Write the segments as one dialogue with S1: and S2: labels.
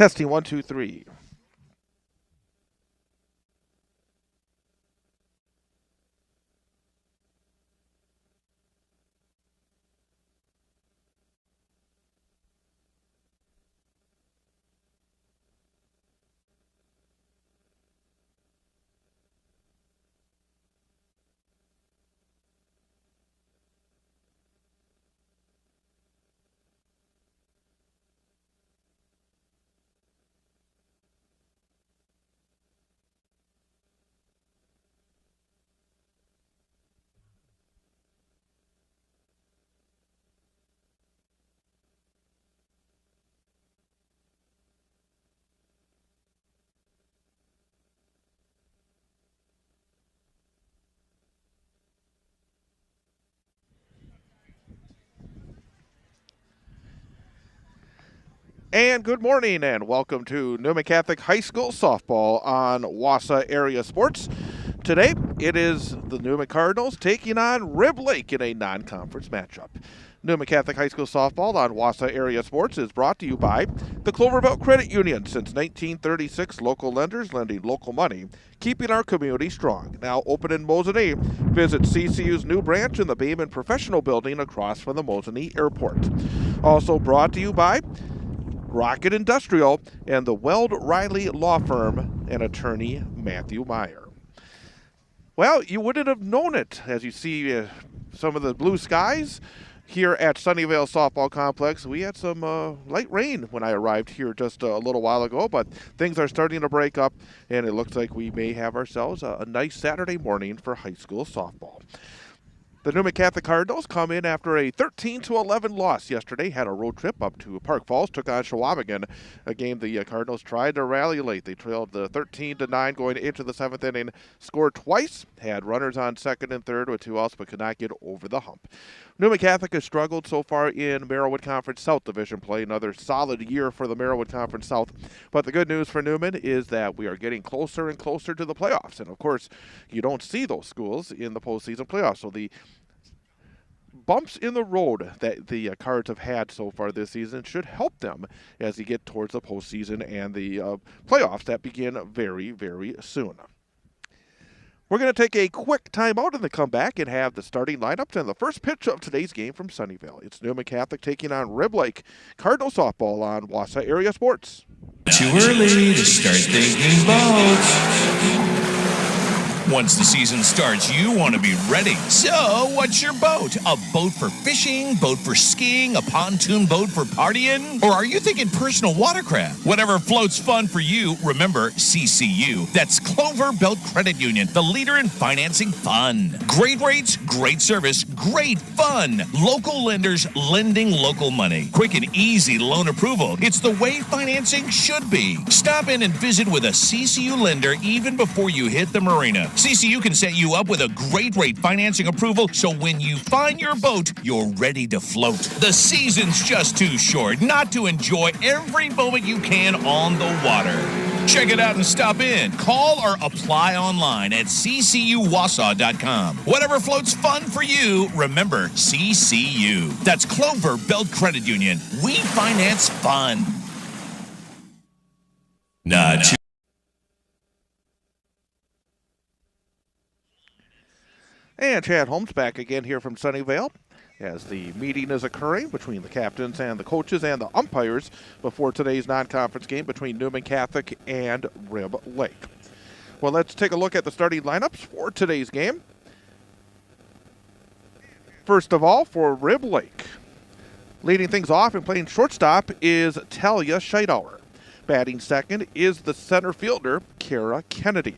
S1: Testing 1, 2, 3. And good morning, and welcome to Newman Catholic High School softball on Wausau Area Sports. Today, it is the Newman Cardinals taking on Rib Lake in a non-conference matchup. Newman Catholic High School softball on Wausau Area Sports is brought to you by the Cloverbelt Credit Union. Since 1936, local lenders lending local money, keeping our community strong. Now open in Mosinee. Visit CCU's new branch in the Bayman Professional Building across from the Mosinee Airport. Also brought to you by Rocket Industrial and the Weld Riley Law Firm and attorney Matthew Meyer. Well, you wouldn't have known it as you see some of the blue skies here at Sunnyvale Softball Complex. We had some light rain when I arrived here just a little while ago, but things are starting to break up, and it looks like we may have ourselves a nice Saturday morning for high school softball. The Newman Catholic Cardinals come in after a 13-11 loss yesterday, had a road trip up to Park Falls, took on Chequamegon, a game the Cardinals tried to rally late. They trailed 13-9 going into the seventh inning, scored twice, had runners on second and third with two outs, but could not get over the hump. Newman Catholic has struggled so far in Merrillwood Conference South Division play, another solid year for the Merrillwood Conference South. But the good news for Newman is that we are getting closer and closer to the playoffs. And, of course, you don't see those schools in the postseason playoffs. So the bumps in the road that the Cards have had so far this season should help them as they get towards the postseason and the playoffs that begin very, very soon. We're going to take a quick timeout and then come back and have the starting lineups and the first pitch of today's game from Sunnyvale. It's Newman Catholic taking on Rib Lake Cardinal softball on Wausau Area Sports.
S2: Too early to start thinking boats. Once the season starts, you want to be ready. So, what's your boat? A boat for fishing, boat for skiing, a pontoon boat for partying? Or are you thinking personal watercraft? Whatever floats fun for you, remember CCU. That's Clover Belt Credit Union, the leader in financing fun. Great rates, great service, great fun. Local lenders lending local money. Quick and easy loan approval. It's the way financing should be. Stop in and visit with a CCU lender even before you hit the marina. CCU can set you up with a great rate financing approval, so when you find your boat, you're ready to float. The season's just too short not to enjoy every moment you can on the water. Check it out and stop in. Call or apply online at ccuwausau.com. Whatever floats fun for you, remember CCU. That's Clover Belt Credit Union. We finance fun. Not
S1: And Chad Holmes back again here from Sunnyvale as the meeting is occurring between the captains and the coaches and the umpires before today's non-conference game between Newman Catholic and Rib Lake. Well, let's take a look at the starting lineups for today's game. First of all, for Rib Lake, leading things off and playing shortstop is Talia Scheidauer. Batting second is the center fielder, Kara Kennedy.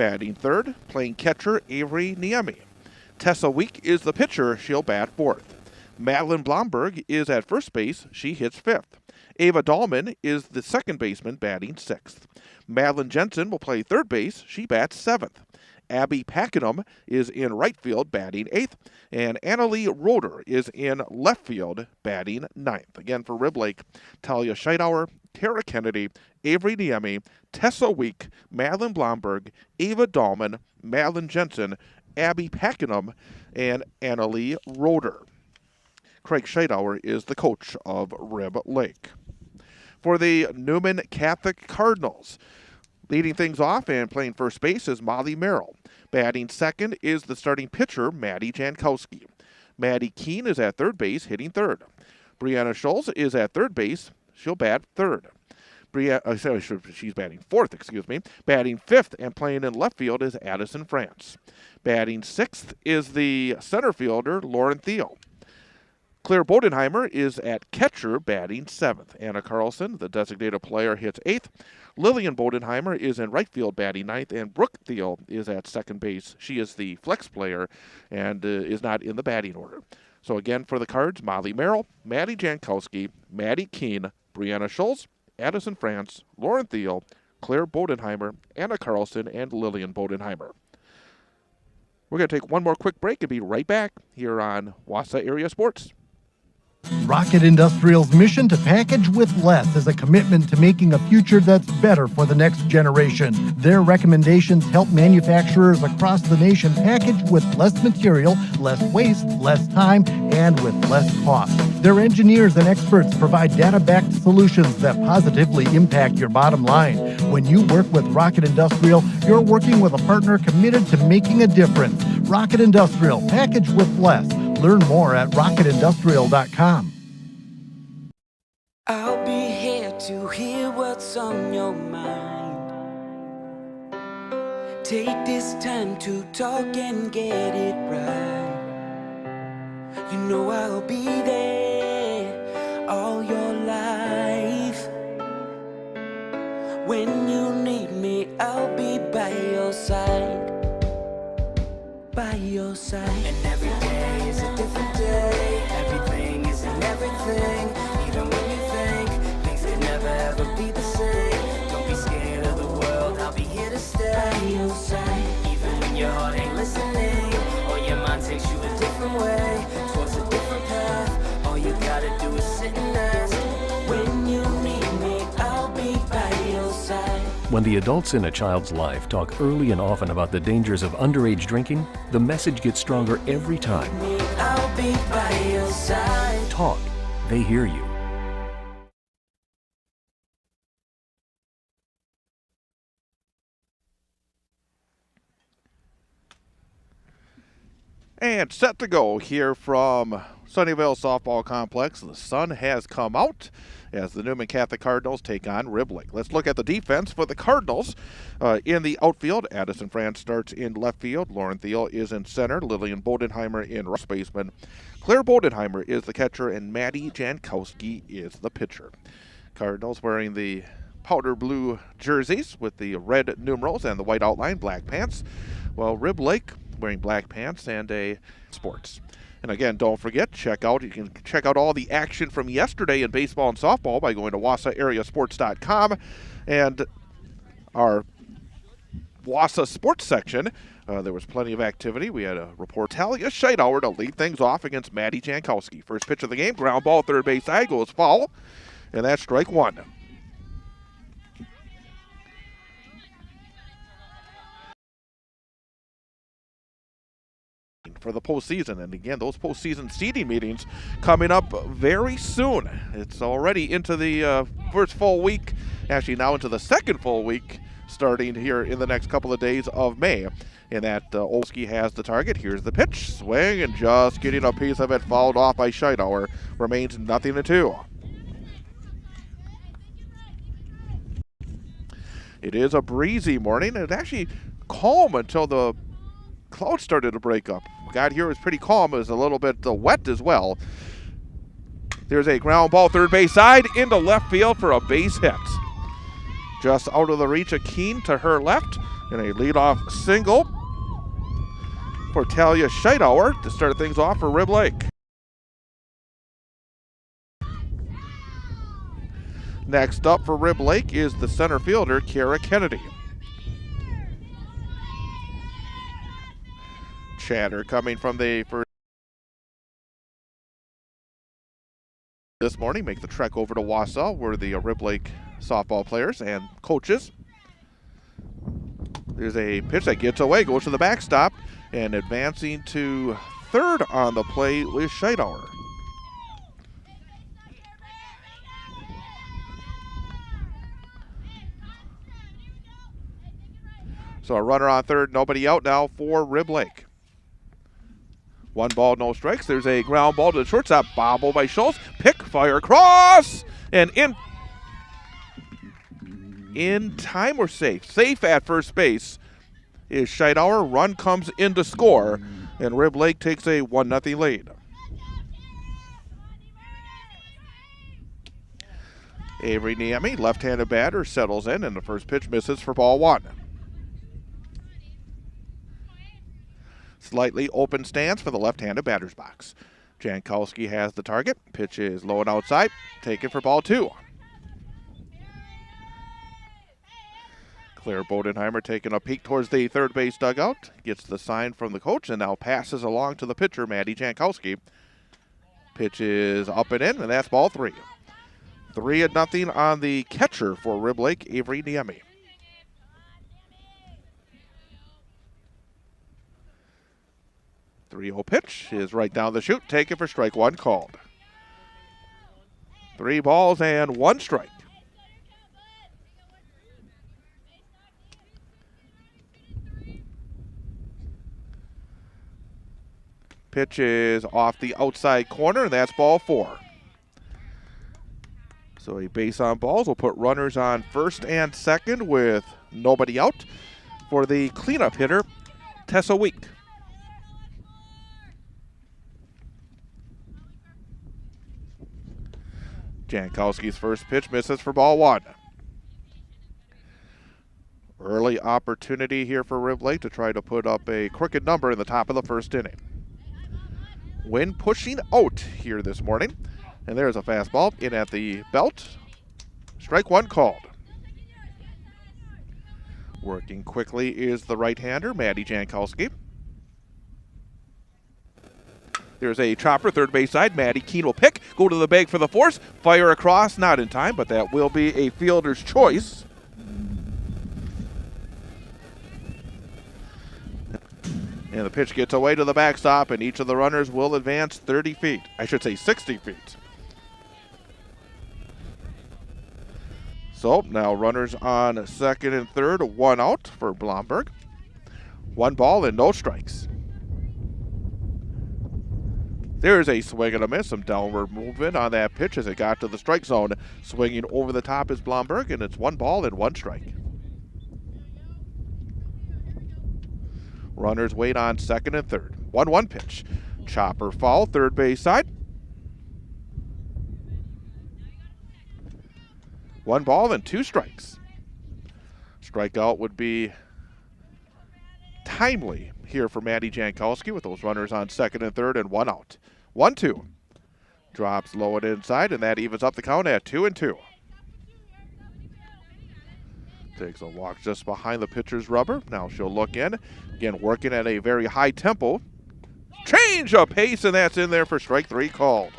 S1: Batting third, playing catcher Avery Niemi. Tessa Week is the pitcher. She'll bat fourth. Madeline Blomberg is at first base. She hits fifth. Ava Dahlman is the second baseman, batting sixth. Madeline Jensen will play third base. She bats seventh. Abby Packenham is in right field, batting eighth. And Annalie Roeder is in left field, batting ninth. Again, for Rib Lake, Talia Scheidauer, Tara Kennedy, Avery Niemi, Tessa Week, Madeline Blomberg, Ava Dahlman, Madeline Jensen, Abby Packenham, and Annalie Roeder. Craig Scheidauer is the coach of Rib Lake. for the Newman Catholic Cardinals. Leading things off and playing first base is Molly Merrill. Batting second is the starting pitcher, Maddie Jankowski. Maddie Keene is at third base, hitting third. Brianna Schultz is at third base. She'll bat third. She's batting fourth, Batting fifth and playing in left field is Addison France. Batting sixth is the center fielder, Lauren Thiel. Claire Bodenheimer is at catcher, batting seventh. Anna Carlson, the designated player, hits eighth. Lillian Bodenheimer is in right field, batting ninth. And Brooke Thiel is at second base. She is the flex player and is not in the batting order. So again, for the Cards, Molly Merrill, Maddie Jankowski, Maddie Keene, Brianna Schultz, Addison France, Lauren Thiel, Claire Bodenheimer, Anna Carlson, and Lillian Bodenheimer. We're going to take one more quick break and be right back here on Wausau Area Sports.
S3: Rocket Industrial's mission to package with less is a commitment to making a future that's better for the next generation. Their recommendations help manufacturers across the nation package with less material, less waste, less time, and with less cost. Their engineers and experts provide data-backed solutions that positively impact your bottom line. When you work with Rocket Industrial, you're working with a partner committed to making a difference. Rocket Industrial, package with less. Learn more at rocketindustrial.com.
S4: I'll be here to hear what's on your mind. Take this time to talk and get it right. You know I'll be there all your life. When you need me, I'll be by your side. By your side. And every day is a different day. Everything is in everything. Even when you think things could never ever be the same. Don't be scared of the world, I'll be here to stay. By your side. Even when your heart ain't listening, or your mind takes you a different way, towards a different path. All you gotta do is sit and ask. When you need me, I'll be by your side.
S5: When the adults in a child's life talk early and often about the dangers of underage drinking, the message gets stronger every time.
S4: I'll be by your side.
S5: Talk. They hear you.
S1: And set to go here from Sunnyvale Softball Complex. The sun has come out as the Newman Catholic Cardinals take on Rib Lake. Let's look at the defense for the Cardinals. In the outfield, Addison France starts in left field. Lauren Thiel is in center. Lillian Bodenheimer in right baseman. Claire Bodenheimer is the catcher, and Maddie Jankowski is the pitcher. Cardinals wearing the powder blue jerseys with the red numerals and the white outline, black pants. While Rib Lake wearing black pants and a sports. And again, don't forget, you can check out all the action from yesterday in baseball and softball by going to WausauAreaSports.com and our Wausau Sports section. There was plenty of activity. We had a report, Talia Scheidauer, to lead things off against Maddie Jankowski. First pitch of the game, ground ball, third base side, goes foul, and that's strike one. For the postseason, and again, those postseason seeding meetings coming up very soon. It's already into the first full week, actually now into the second full week, starting here in the next couple of days of May. And that Olski has the target. Here's the pitch, swing, and just getting a piece of it fouled off by Scheidauer. Remains 0-2. It is a breezy morning, and it's actually calm until the clouds started to break up. Got here, it was pretty calm. It was a little bit wet as well. There's a ground ball, third base side, into left field for a base hit. Just out of the reach of Keene to her left, and a leadoff single for Talia Scheidauer to start things off for Rib Lake. Next up for Rib Lake is the center fielder, Kara Kennedy. Chatter coming from the first this morning. Make the trek over to Wausau, where the Rib Lake softball players and coaches. There's a pitch that gets away, goes to the backstop, and advancing to third on the play is Scheidauer. So a runner on third, nobody out now for Rib Lake. 1 ball, no strikes. There's a ground ball to the shortstop. Bobble by Schultz. Pick, fire across. And in time or safe? Safe at first base is Scheidauer. Run comes in to score. And Rib Lake takes a 1-0 lead. Avery Niemi, left-handed batter, settles in, and the first pitch misses for ball 1. Slightly open stance for the left-handed batter's box. Jankowski has the target. Pitch is low and outside. Taken for ball 2. Claire Bodenheimer taking a peek towards the third base dugout. Gets the sign from the coach and now passes along to the pitcher, Maddie Jankowski. Pitch is up and in, and that's ball 3. 3-0 on the catcher for Rib Lake, Avery Niemi. .30 pitch is right down the chute, taken for strike 1 called. 3 balls and 1 strike. Pitch is off the outside corner, and that's ball 4. So a base on balls will put runners on first and second with nobody out for the cleanup hitter, Tessa Week. Jankowski's first pitch misses for ball 1. Early opportunity here for Rib Lake to try to put up a crooked number in the top of the first inning. Wind pushing out here this morning. And there's a fastball in at the belt. Strike 1 called. Working quickly is the right-hander, Maddie Jankowski. There's a chopper, third base side. Maddie Keene will pick, go to the bag for the force, fire across, not in time, but that will be a fielder's choice. And the pitch gets away to the backstop, and each of the runners will advance 30 feet. I should say 60 feet. So now runners on second and third, 1 out for Blomberg. 1 ball and no strikes. There's a swing and a miss, some downward movement on that pitch as it got to the strike zone. Swinging over the top is Blomberg, and it's 1 ball and 1 strike. Runners wait on second and third. 1-1 pitch. Chopper foul, third base side. 1 ball and 2 strikes. Strikeout would be timely here for Maddie Jankowski with those runners on second and third and 1 out. 1-2. Drops low and inside, and that evens up the count at 2-2. Takes a walk just behind the pitcher's rubber. Now she'll look in. Again, working at a very high tempo. Change of pace, and that's in there for strike 3 called.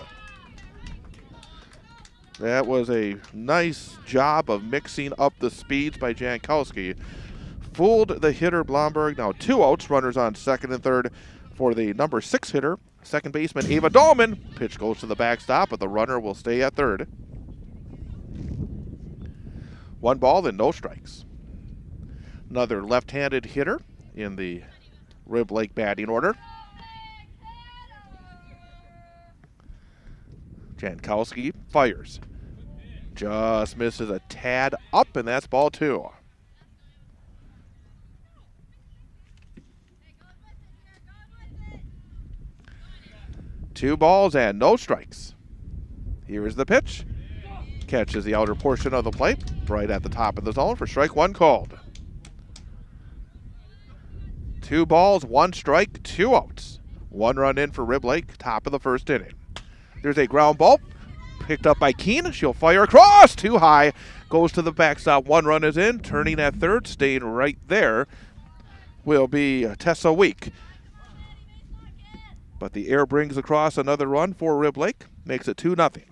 S1: That was a nice job of mixing up the speeds by Jankowski. Fooled the hitter Blomberg. Now 2 outs, runners on second and third for the number 6 hitter, second baseman Ava Dahlman. Pitch goes to the backstop, but the runner will stay at third. 1 ball and no strikes. Another left-handed hitter in the Rib Lake batting order. Jankowski fires. Just misses a tad up, and that's ball 2. Two balls and no strikes. Here is the pitch. Catches the outer portion of the plate, right at the top of the zone for strike 1 called. 2 balls, 1 strike, 2 outs. 1 run in for Rib Lake, top of the first inning. There's a ground ball, picked up by Keene. She'll fire across, too high. Goes to the backstop, 1 run is in. Turning at third, staying right there will be Tessa Week. But the air brings across another run for Rib Lake, makes it 2-0.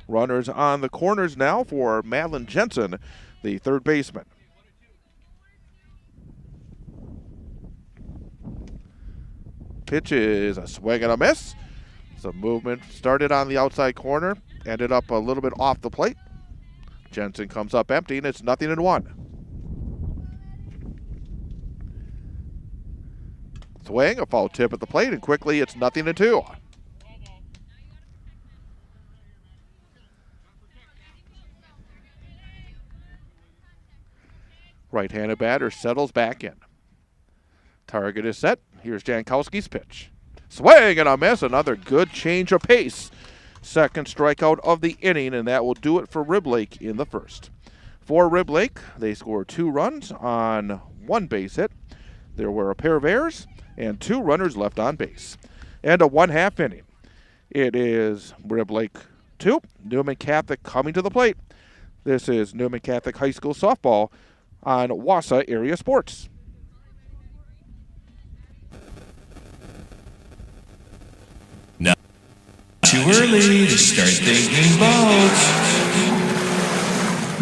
S1: Runners on the corners now for Madeline Jensen, the third baseman. Pitch is a swing and a miss. Some movement started on the outside corner, ended up a little bit off the plate. Jensen comes up empty, and it's 0-1. Swing, a foul tip at the plate, and quickly it's 0-2. Right-handed batter settles back in. Target is set. Here's Jankowski's pitch. Swing and a miss. Another good change of pace. Second strikeout of the inning, and that will do it for Rib Lake in the first. For Rib Lake, they scored 2 runs on 1 base hit. There were a pair of errors and 2 runners left on base. And a 1/2 inning. It is Rib Lake 2, Newman Catholic coming to the plate. This is Newman Catholic High School softball on Wassa Area Sports.
S2: Not too early to start thinking boats.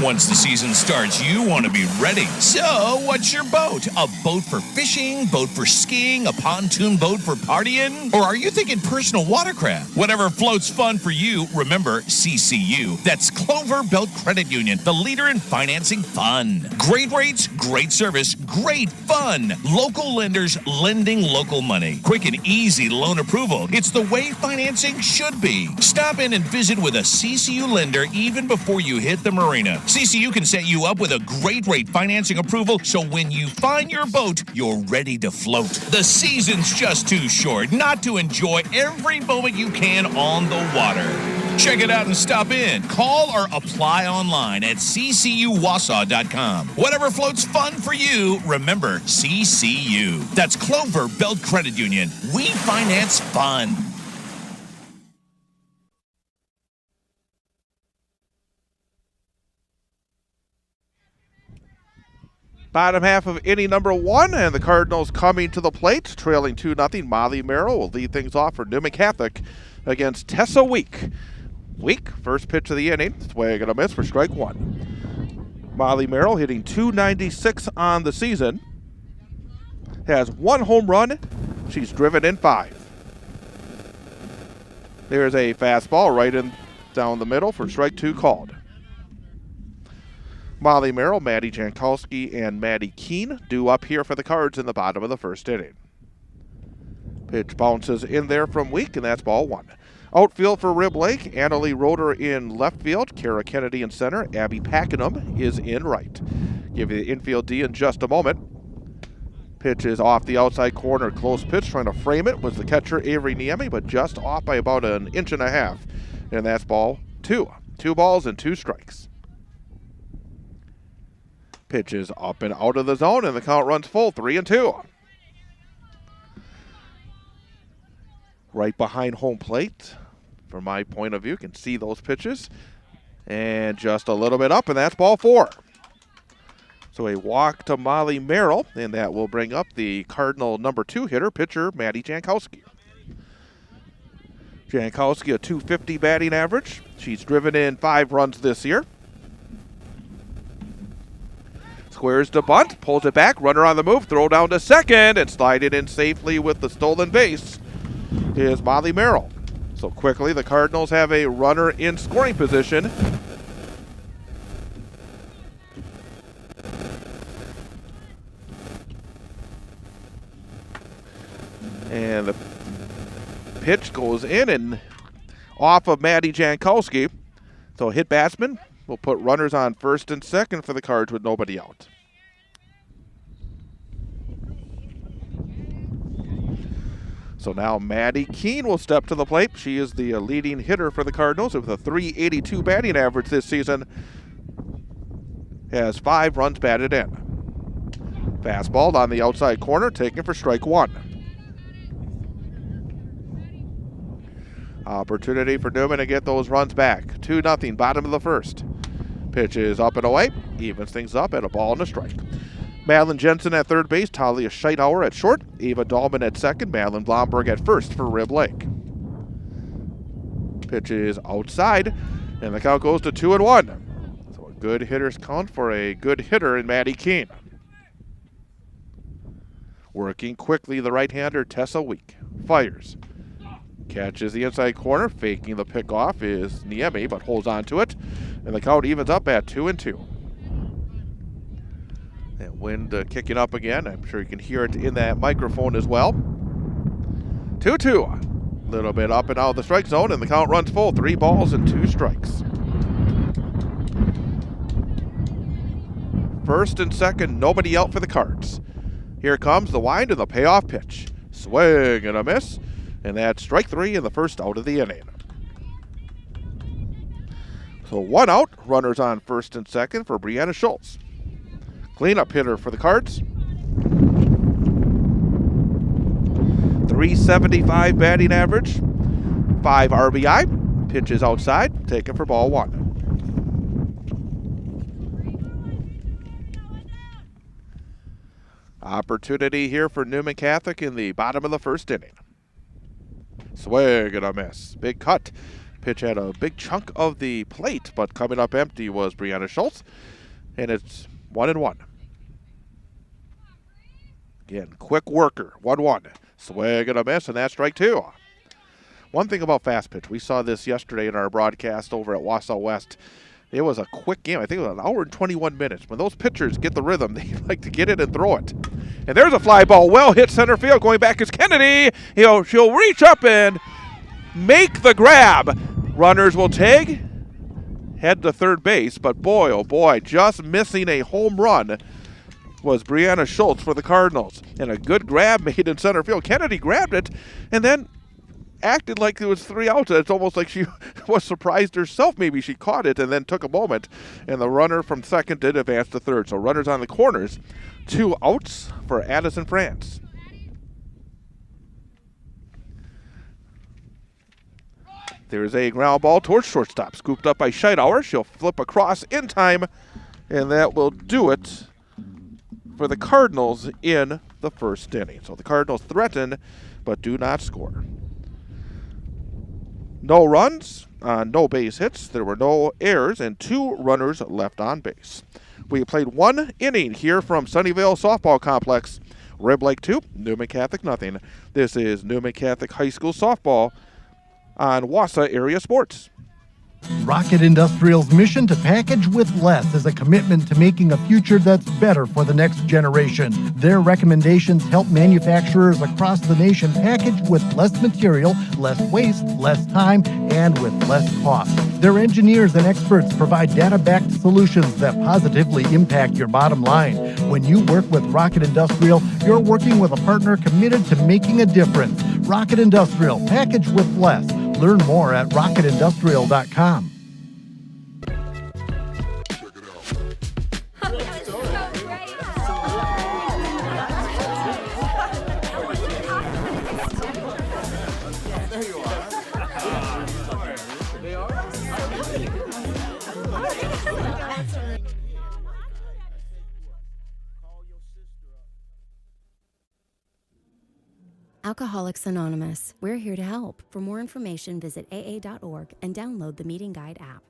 S2: Once the season starts, you want to be ready. So, what's your boat? A boat for fishing, boat for skiing, a pontoon boat for partying? Or are you thinking personal watercraft? Whatever floats fun for you, remember CCU. That's Clover Belt Credit Union, the leader in financing fun. Great rates, great service, great fun. Local lenders lending local money. Quick and easy loan approval. It's the way financing should be. Stop in and visit with a CCU lender even before you hit the marina. CCU can set you up with a great rate financing approval, so when you find your boat, you're ready to float. The season's just too short not to enjoy every moment you can on the water. Check it out and stop in. Call or apply online at ccuwausau.com. Whatever floats fun for you, remember CCU. That's Clover Belt Credit Union. We finance fun.
S1: Bottom half of inning number 1, and the Cardinals coming to the plate, trailing 2-0. Molly Merrill will lead things off for Newman Catholic against Tessa Week. Week, first pitch of the inning, swing and a miss for strike 1. Molly Merrill hitting .296 on the season, has 1 home run. She's driven in 5. There's a fastball right in down the middle for strike 2 called. Molly Merrill, Maddie Jankowski, and Maddie Keene due up here for the Cards in the bottom of the first inning. Pitch bounces in there from Week, and that's ball 1. Outfield for Rib Lake, Annalie Roeder in left field, Kara Kennedy in center, Abby Pakenham is in right. Give you the infield D in just a moment. Pitch is off the outside corner, close pitch, trying to frame it was the catcher Avery Niemi, but just off by about 1.5 inches. And that's ball 2. 2 balls and 2 strikes. Pitch is up and out of the zone, and the count runs full, 3-2. Right behind home plate, from my point of view, you can see those pitches. And just a little bit up, and that's ball 4. So a walk to Molly Merrill, and that will bring up the Cardinal number 2 hitter, pitcher Maddie Jankowski. Jankowski, a .250 batting average. She's driven in 5 runs this year. Squares to bunt, pulls it back, runner on the move, throw down to second, and slide it in safely with the stolen base is Molly Merrill. So quickly, the Cardinals have a runner in scoring position. And the pitch goes in and off of Maddie Jankowski. So hit batsman will put runners on first and second for the Cards with nobody out. So now Maddie Keene will step to the plate. She is the leading hitter for the Cardinals with a .382 batting average this season. Has 5 runs batted in. Fastball on the outside corner, taken for strike 1. Opportunity for Newman to get those runs back. 2-0, bottom of the first. Pitch is up and away. Evens things up at a ball and a strike. Madeline Jensen at third base. Talia Scheithauer at short. Ava Dahlman at second. Madeline Blomberg at first for Rib Lake. Pitch is outside, and the count goes to 2-1. So a good hitter's count for a good hitter in Maddie Keene. Working quickly, the right-hander Tessa Week. Fires. Catches the inside corner, faking the pickoff is Niemi, but holds on to it. And the count evens up at 2-2. And wind kicking up again. I'm sure you can hear it in that microphone as well. 2-2. A little bit up and out of the strike zone, and the count runs full. 3 balls and 2 strikes. First and second, nobody out for the Cards. Here comes the wind and the payoff pitch. Swing and a miss. And that's strike 3 and the first out of the inning. So 1 out, runners on first and second for Brianna Schultz. Cleanup hitter for the Cards. 375 batting average, 5 RBI. Pitches outside, taken for ball 1. Opportunity here for Newman Catholic in the bottom of the first inning. Swing and a miss. Big cut. Pitch had a big chunk of the plate, but coming up empty was Brianna Schultz. And it's 1-1. Again, quick worker. 1-1. Swing and a miss, and that's strike 2. One thing about fast pitch, we saw this yesterday in our broadcast over at Wausau West. It was a quick game. I think it was an hour and 21 minutes. When those pitchers get the rhythm, they like to get it and throw it. And there's a fly ball. Well hit center field. Going back is Kennedy. She'll reach up and make the grab. Runners will tag. Head to third base. But boy, oh boy, just missing a home run was Brianna Schultz for the Cardinals. And a good grab made in center field. Kennedy grabbed it and then acted like it was 3 outs. It's almost like she was surprised herself. Maybe she caught it and then took a moment. And the runner from second did advance to third. So runners on the corners. 2 outs for Addison France. There's a ground ball towards shortstop. Scooped up by Scheidauer. She'll flip across in time. And that will do it for the Cardinals in the first inning. So the Cardinals threaten but do not score. No runs, no base hits. There were no errors and 2 runners left on base. We played 1 inning here from Sunnyvale Softball Complex. Rib Lake 2, Newman Catholic nothing. This is Newman Catholic High School Softball on Wausau Area Sports.
S3: Rocket Industrial's mission to package with less is a commitment to making a future that's better for the next generation. Their recommendations help manufacturers across the nation package with less material, less waste, less time, and with less cost. Their engineers and experts provide data-backed solutions that positively impact your bottom line. When you work with Rocket Industrial, you're working with a partner committed to making a difference. Rocket Industrial, package with less. Learn more at rocketindustrial.com.
S6: Alcoholics Anonymous. We're here to help. For more information, visit aa.org and download the Meeting Guide app.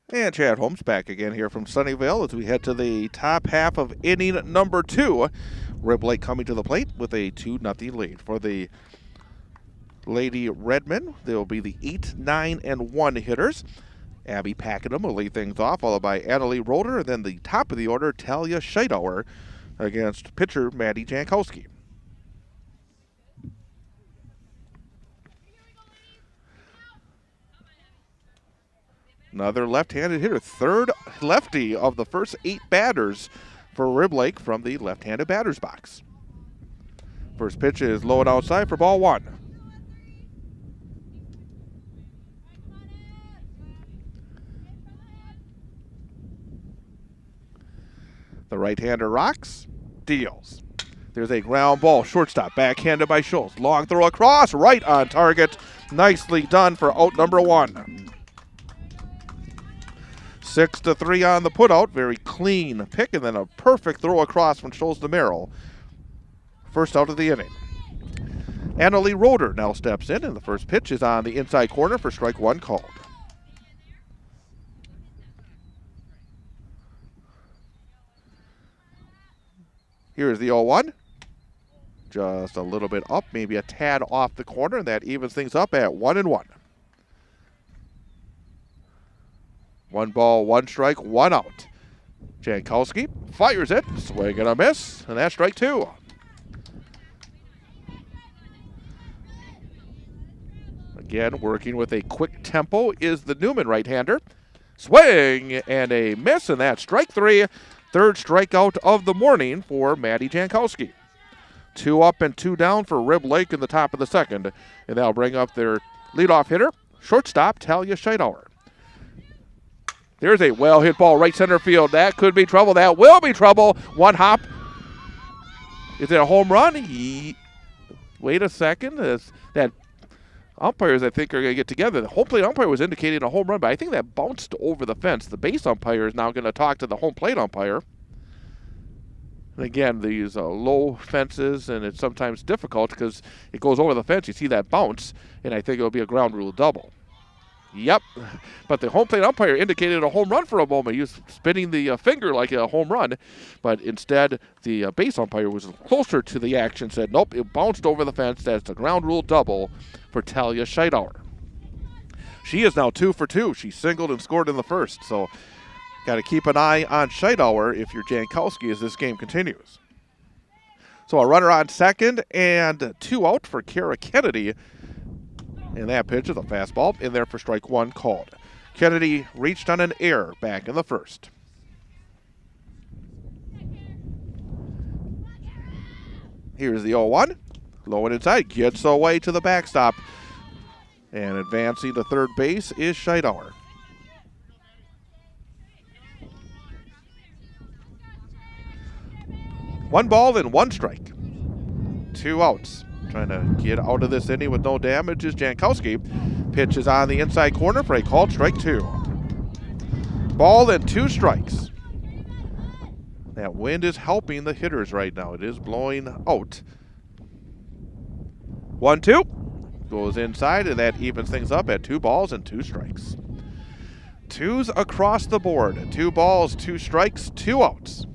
S1: And Chad Holmes back again here from Sunnyvale as we head to the top half of inning number 2. Rib Lake coming to the plate with a 2-0 lead. For the Lady Redmen, they will be the 8, 9, and 1 hitters. Abby Pakenham will lead things off, followed by Annalie Roeder, and then the top of the order, Talia Scheidauer, against pitcher Maddie Jankowski. Another left-handed hitter, third lefty of the first 8 batters for Rib Lake from the left-handed batter's box. First pitch is low and outside for ball 1. The right-hander rocks, deals. There's a ground ball, shortstop, backhanded by Schultz. Long throw across, right on target. Nicely done for out number 1. 6-3 on the putout. Very clean pick, and then a perfect throw across from Schultz to Merrill. First out of the inning. Annalie Roeder now steps in, and the first pitch is on the inside corner for strike 1 called. Here's the 0-1. Just a little bit up, maybe a tad off the corner, and that evens things up at 1-1. 1 ball, 1 strike, 1 out. Jankowski fires it, swing and a miss, and that's strike 2. Again, working with a quick tempo is the Newman right-hander. Swing and a miss, and that's strike 3. Third strikeout of the morning for Maddie Jankowski. 2 up and 2 down for Rib Lake in the top of the second, and that'll bring up their leadoff hitter, shortstop Talia Scheidauer. There's a well-hit ball right center field. That could be trouble. That will be trouble. 1 hop. Is it a home run? Wait a second. That umpires, I think, are going to get together. The home plate umpire was indicating a home run, but I think that bounced over the fence. The base umpire is now going to talk to the home plate umpire. And again, these low fences, and it's sometimes difficult because it goes over the fence. You see that bounce, and I think it'll be a ground rule double. Yep, but the home plate umpire indicated a home run for a moment. He was spinning the finger like a home run, but instead the base umpire was closer to the action, said, nope, it bounced over the fence. That's a ground rule double for Talia Scheidauer. She is now 2 for 2. She singled and scored in the first, so got to keep an eye on Scheidauer if you're Jankowski as this game continues. So a runner on second and 2 out for Kara Kennedy. And that pitch is a fastball in there for strike 1 called. Kennedy reached on an error back in the first. Here's the 0-1. Low and inside, gets away to the backstop. And advancing to third base is Scheidauer. One ball and 1 strike. 2 outs. Trying to get out of this inning with no damage is Jankowski. Pitch is on the inside corner for a called strike 2. Ball and 2 strikes. That wind is helping the hitters right now. It is blowing out. 1-2. Goes inside, and that evens things up at 2 balls and 2 strikes. 2s across the board. 2 balls, 2 strikes, 2 outs.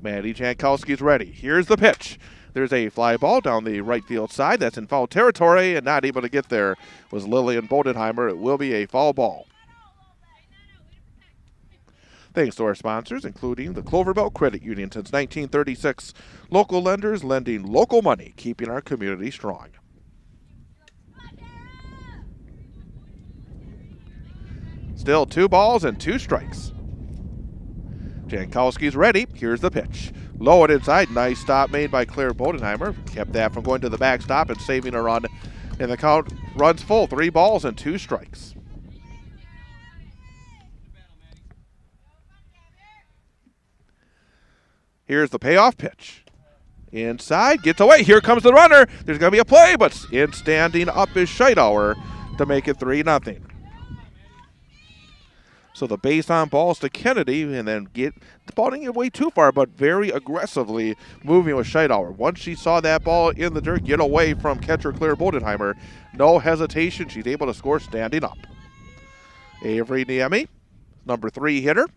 S1: Maddie Jankowski's ready. Here's the pitch. There's a fly ball down the right field side. That's in foul territory, and not able to get there was Lillian Bodenheimer. It will be a foul ball. Thanks to our sponsors, including the Cloverbelt Credit Union since 1936. Local lenders lending local money, keeping our community strong. Still 2 balls and 2 strikes. Jankowski's ready. Here's the pitch. Low and inside. Nice stop made by Claire Bodenheimer. Kept that from going to the backstop and saving a run. And the count runs full. 3 balls and 2 strikes. Here's the payoff pitch. Inside. Gets away. Here comes the runner. There's going to be a play, but in standing up is Scheidauer to make it 3-0. So the base on balls to Kennedy, and then the ball didn't get way too far, but very aggressively moving with Scheidauer. Once she saw that ball in the dirt get away from catcher Claire Bodenheimer, no hesitation. She's able to score standing up. Avery Niemi, number 3 hitter.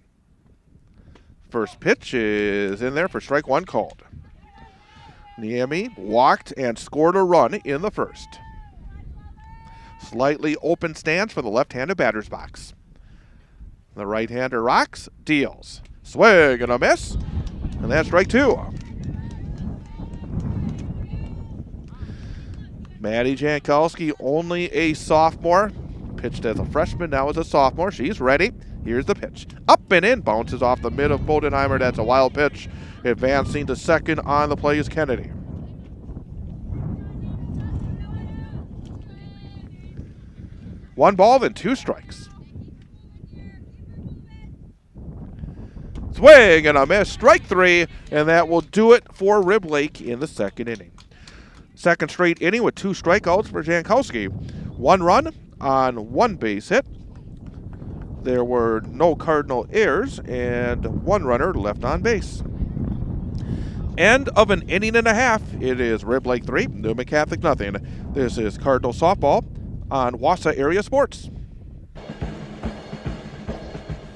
S1: First pitch is in there for strike 1 called. Niemi walked and scored a run in the first. Slightly open stance for the left-handed batter's box. The right-hander rocks, deals. Swing and a miss, and that's strike 2. Maddie Jankowski, only a sophomore. Pitched as a freshman, now as a sophomore. She's ready. Here's the pitch. Up and in, bounces off the mid of Bodenheimer. That's a wild pitch. Advancing to second on the play is Kennedy. One ball and 2 strikes. Swing and a miss, strike 3, and that will do it for Rib Lake in the second inning. Second straight inning with 2 strikeouts for Jankowski. 1 run on 1 base hit. There were no Cardinal errors and 1 runner left on base. End of an inning and a half. It is Rib Lake 3, Newman Catholic nothing. This is Cardinal softball on Wausau Area Sports.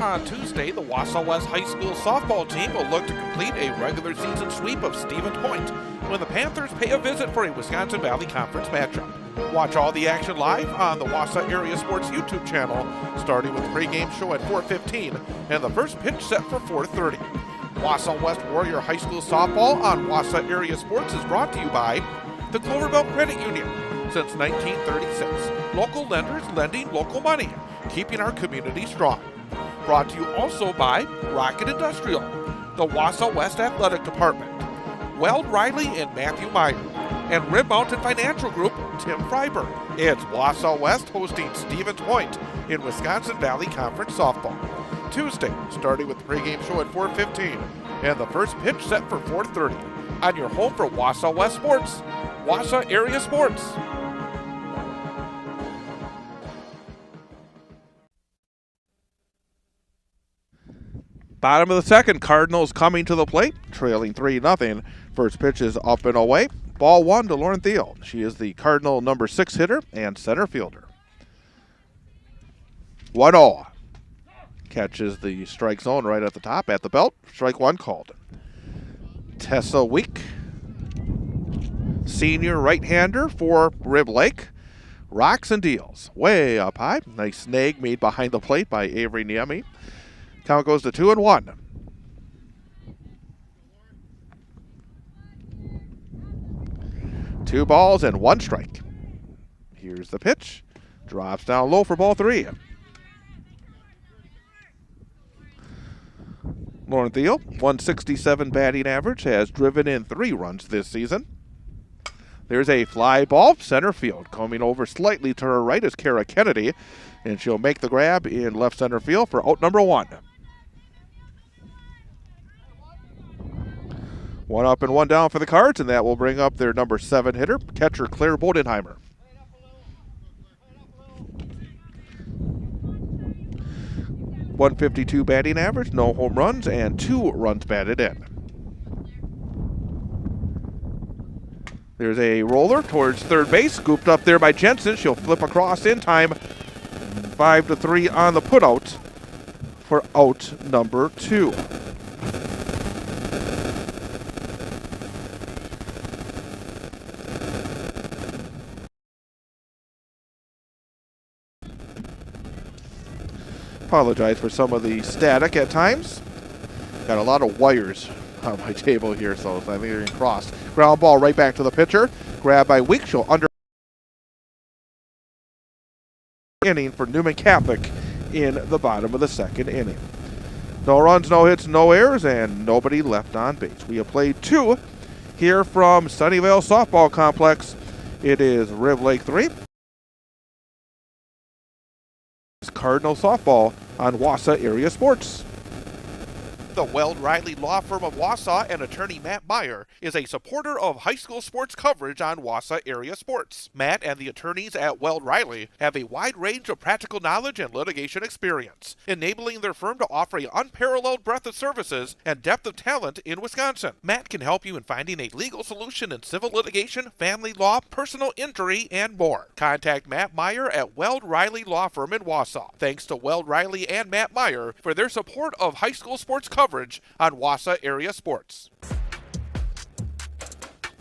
S1: On Tuesday, the Wausau West High School softball team will look to complete a regular season sweep of Stevens Point when the Panthers pay a visit for a Wisconsin Valley Conference matchup. Watch all the action live on the Wausau Area Sports YouTube channel, starting with the pregame show at 4:15 and the first pitch set for 4:30. Wausau West Warrior High School softball on Wausau Area Sports is brought to you by the Cloverbelt Credit Union. Since 1936, local lenders lending local money, keeping our community strong. Brought to you also by Rocket Industrial, the Wausau West Athletic Department, Weld Riley and Matthew Meyer, and Rib Mountain Financial Group, Tim Freiberg. It's Wausau West hosting Stevens Point in Wisconsin Valley Conference softball. Tuesday, starting with the pregame show at 4:15 and the first pitch set for 4:30 on your home for Wausau West Sports, Wausau Area Sports. Bottom of the second, Cardinals coming to the plate, trailing 3-0. First pitch is up and away. Ball one to Lauren Thiel. She is the Cardinal number 6 hitter and center fielder. 1-0. Catches the strike zone right at the top, at the belt. Strike one called. Tessa Week, senior right-hander for Rib Lake. Rocks and deals. Way up high. Nice snag made behind the plate by Avery Niemi. Count goes to 2-1. Two balls and one strike. Here's the pitch. Drops down low for ball 3. Lauren Thiel, 167 batting average, has driven in 3 runs this season. There's a fly ball, center field. Coming over slightly to her right is Kara Kennedy, and she'll make the grab in left center field for out number 1. 1 up and 1 down for the Cards, and that will bring up their number 7 hitter, catcher Claire Bodenheimer. .152 batting average, no home runs, and 2 runs batted in. There's a roller towards third base, scooped up there by Jensen. She'll flip across in time. 5-3 on the putout for out number 2. Apologize for some of the static at times. Got a lot of wires on my table here, so I think they're getting crossed. Ground ball right back to the pitcher. Grab by Week. She'll under inning for Newman Catholic in the bottom of the second inning. No runs, no hits, no errors, and nobody left on base. We have played 2 here from Sunnyvale Softball Complex. It is Riv Lake 3. Cardinal softball on Wausau Area Sports. The Weld Riley Law Firm of Wausau and attorney Matt Meyer is a supporter of high school sports coverage on Wausau Area Sports. Matt and the attorneys at Weld Riley have a wide range of practical knowledge and litigation experience, enabling their firm to offer an unparalleled breadth of services and depth of talent in Wisconsin. Matt can help you in finding a legal solution in civil litigation, family law, personal injury, and more. Contact Matt Meyer at Weld Riley Law Firm in Wausau. Thanks to Weld Riley and Matt Meyer for their support of high school sports coverage on Wausau Area Sports.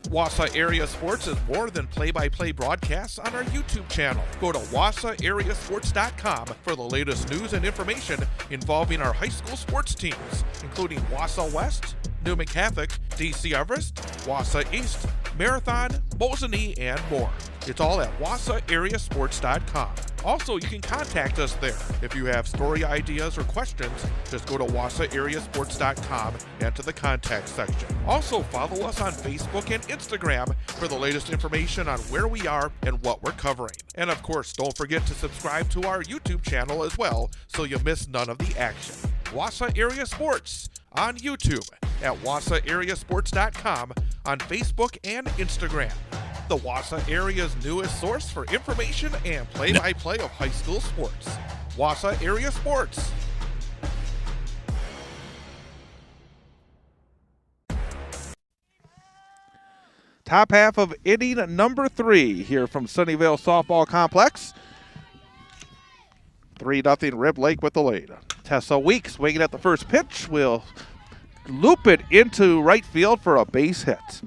S1: Wausau Area Sports is more than play-by-play broadcasts on our YouTube channel. Go to wausauareasports.com for the latest news and information involving our high school sports teams, including Wausau West, Newman Catholic, DC Everest, Wausau East, Marathon, Mosinee, and more. It's all at wausauareasports.com. Also, you can contact us there. If you have story ideas or questions, just go to wausauareasports.com and to the contact section. Also, follow us on Facebook and Instagram for the latest information on where we are and what we're covering. And of course, don't forget to subscribe to our YouTube channel as well so you miss none of the action. Wausau Area Sports on YouTube, at wausauareasports.com, on Facebook and Instagram. The Wausau area's newest source for information and play-by-play of high school sports. Wausau Area Sports. Top half of inning number 3 here from Sunnyvale Softball Complex. 3-0 Rib Lake with the lead. Tessa Week swinging at the first pitch will loop it into right field for a base hit.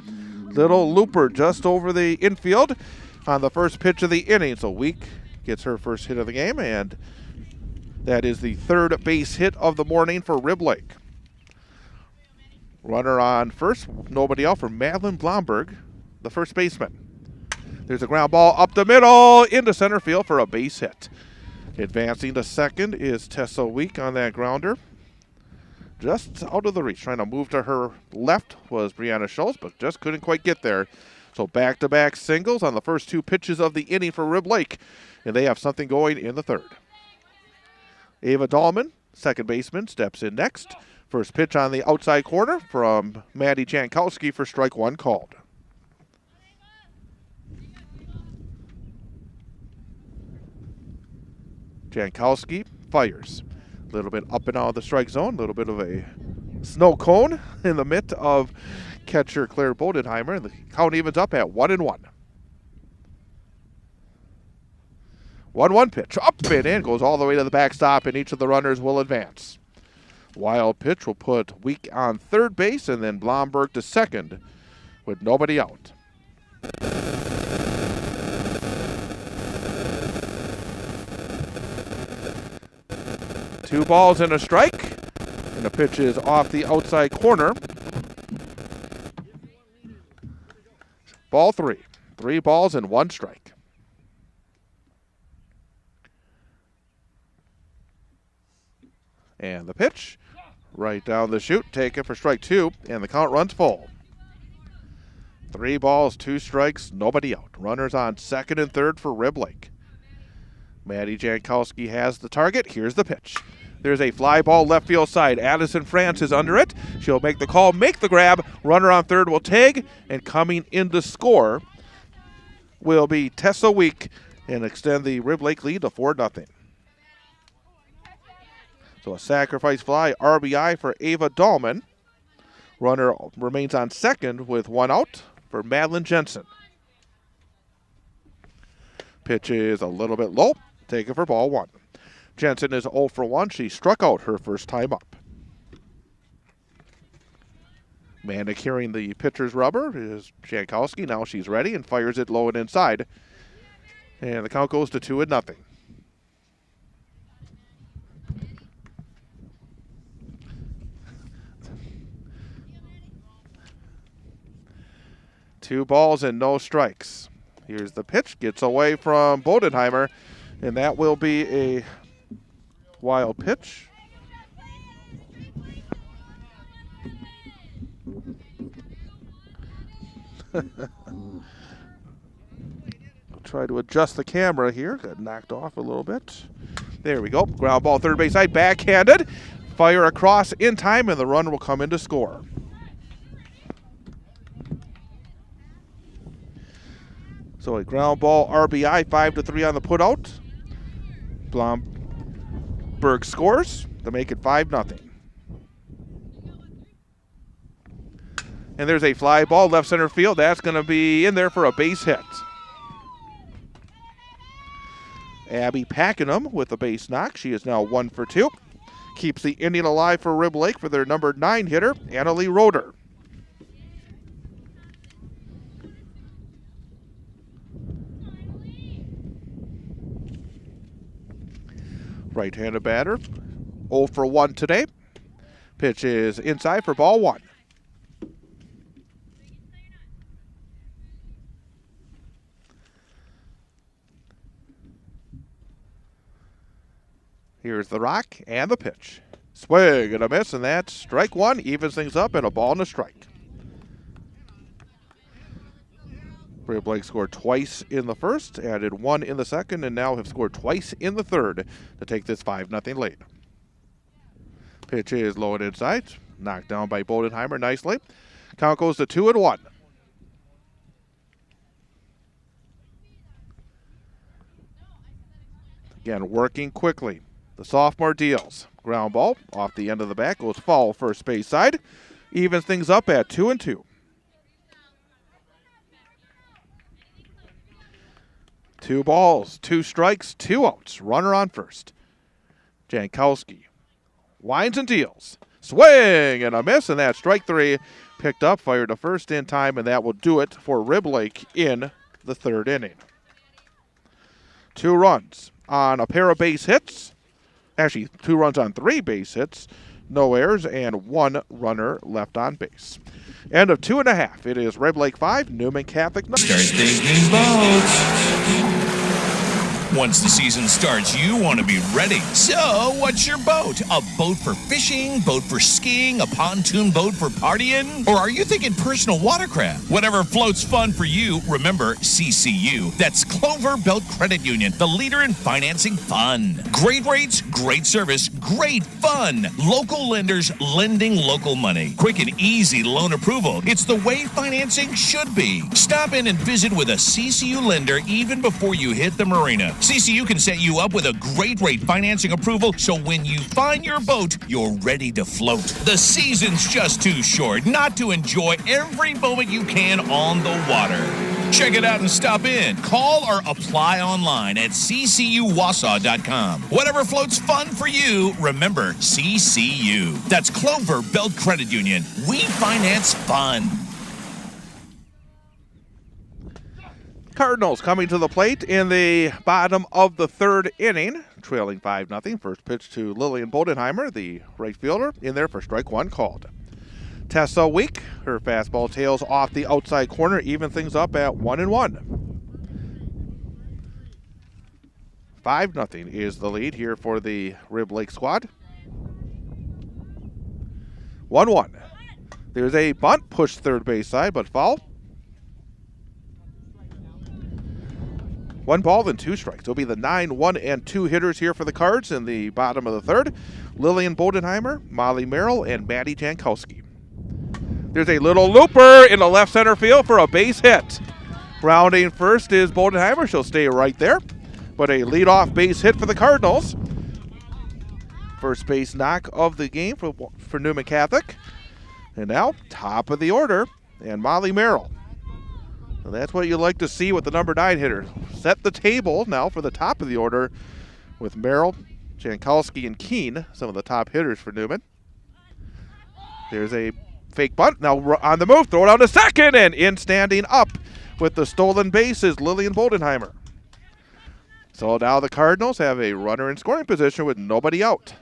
S1: Little looper just over the infield on the first pitch of the inning. So Week gets her first hit of the game, and that is the third base hit of the morning for Rib Lake. Runner on first, nobody out for Madeline Blomberg, the first baseman. There's a ground ball up the middle into center field for a base hit. Advancing to second is Tessa Week on that grounder. Just out of the reach. Trying to move to her left was Brianna Schultz, but just couldn't quite get there. So back-to-back singles on the first two pitches of the inning for Rib Lake, and they have something going in the third. Ava Dahlman, second baseman, steps in next. First pitch on the outside corner from Maddie Jankowski for strike one called. Jankowski fires. A little bit up and out of the strike zone. A little bit of a snow cone in the mitt of catcher Claire Bodenheimer. The count evens up at 1-1. 1-1 pitch. Up and in. Goes all the way to the backstop, and each of the runners will advance. Wild pitch will put Week on third base, and then Blomberg to second with nobody out. Two balls and a strike, and the pitch is off the outside corner. Ball three. 3 balls and 1 strike. And the pitch, right down the chute, taken for strike 2, and the count runs full. 3 balls, 2 strikes, nobody out. Runners on second and third for Rib Lake. Maddie Jankowski has the target. Here's the pitch. There's a fly ball left field side. Addison France is under it. She'll make the call, make the grab. Runner on third will tag, and coming in to score will be Tessa Week and extend the Rib Lake lead to 4-0. So a sacrifice fly RBI for Ava Dahlman. Runner remains on second with 1 out for Madeline Jensen. Pitch is a little bit low. Taken for ball 1. Jensen is 0 for 1. She struck out her first time up. Manicuring the pitcher's rubber is Jankowski. Now she's ready and fires it low and inside. And the count goes to 2-0. Two balls and no strikes. Here's the pitch. Gets away from Bodenheimer, and that will be a wild pitch. Try to adjust the camera here. Got knocked off a little bit. There we go. Ground ball third base side, backhanded. Fire across in time, and the runner will come in to score. So a ground ball RBI, 5-3 on the putout. Blomberg scores to make it 5-0. And there's a fly ball left center field. That's going to be in there for a base hit. Abby Packenham with a base knock. She is now 1 for 2. Keeps the inning alive for Rib Lake for their number 9 hitter, Annalie Roeder. Right-handed batter, 0 for 1 today. Pitch is inside for ball 1. Here's the rock and the pitch. Swing and a miss, and that's strike 1. Evens things up, and a ball and a strike. Rib Lake scored twice in the first, added 1 in the second, and now have scored twice in the third to take this 5-0 lead. Pitch is low and inside. Knocked down by Bodenheimer nicely. Count goes to 2-1. Again, working quickly. The sophomore deals. Ground ball off the end of the bat. Goes foul first base side. Evens things up at 2-2. 2 balls, 2 strikes, 2 outs. Runner on first. Jankowski winds and deals. Swing and a miss, and that's strike 3. Picked up, fired to first in time, and that will do it for Rib Lake in the 3rd inning. 2 runs on a pair of base hits. Actually, 2 runs on 3 base hits. No errors, and 1 runner left on base. End of 2.5. It is Rib Lake 5, Newman Catholic 9.
S2: Start thinking boats. Once the season starts, you want to be ready. So, what's your boat? A boat for fishing, boat for skiing, a pontoon boat for partying? Or are you thinking personal watercraft? Whatever floats fun for you, remember CCU. That's Clover Belt Credit Union, the leader in financing fun. Great rates, great service, great fun. Local lenders lending local money. Quick and easy loan approval. It's the way financing should be. Stop in and visit with a CCU lender even before you hit the marina. CCU can set you up with a great rate financing approval, so when you find your boat, you're ready to float. The season's just too short not to enjoy every moment you can on the water. Check it out and stop in. Call or apply online at ccuwausau.com. Whatever floats fun for you, remember CCU. That's Clover Belt Credit Union. We finance fun.
S1: Cardinals coming to the plate in the bottom of the 3rd inning, trailing 5-0. First pitch to Lillian Bodenheimer, the right fielder, in there for strike 1 called. Tessa Week, her fastball tails off the outside corner, even things up at 1-1. 5-0 is the lead here for the Rib Lake squad. 1-1. There's a bunt pushed third base side, but foul. 1 ball and 2 strikes. It'll be the 9, 1, and 2 hitters here for the Cards in the bottom of the 3rd. Lillian Bodenheimer, Molly Merrill, and Maddie Jankowski. There's a little looper in the left center field for a base hit. Rounding first is Bodenheimer. She'll stay right there. But a leadoff base hit for the Cardinals. First base knock of the game for Newman Catholic. And now, top of the order, and Molly Merrill. And that's what you like to see with the number 9 hitter. Set the table now for the top of the order with Merrill, Jankowski, and Keene, some of the top hitters for Newman. There's a fake bunt. Now on the move, throw it out to second, and in standing up with the stolen base is Lillian Bodenheimer. So now the Cardinals have a runner in scoring position with nobody out.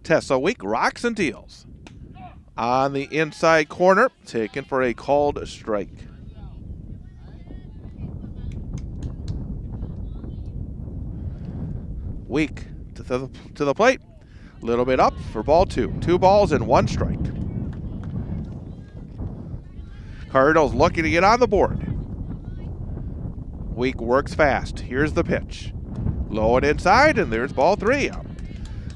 S1: Tessa Week rocks and deals. On the inside corner, taken for a called strike. Week to the plate. Little bit up for ball 2. 2 balls and 1 strike. Cardinals looking to get on the board. Week works fast. Here's the pitch. Low and inside, and there's ball 3.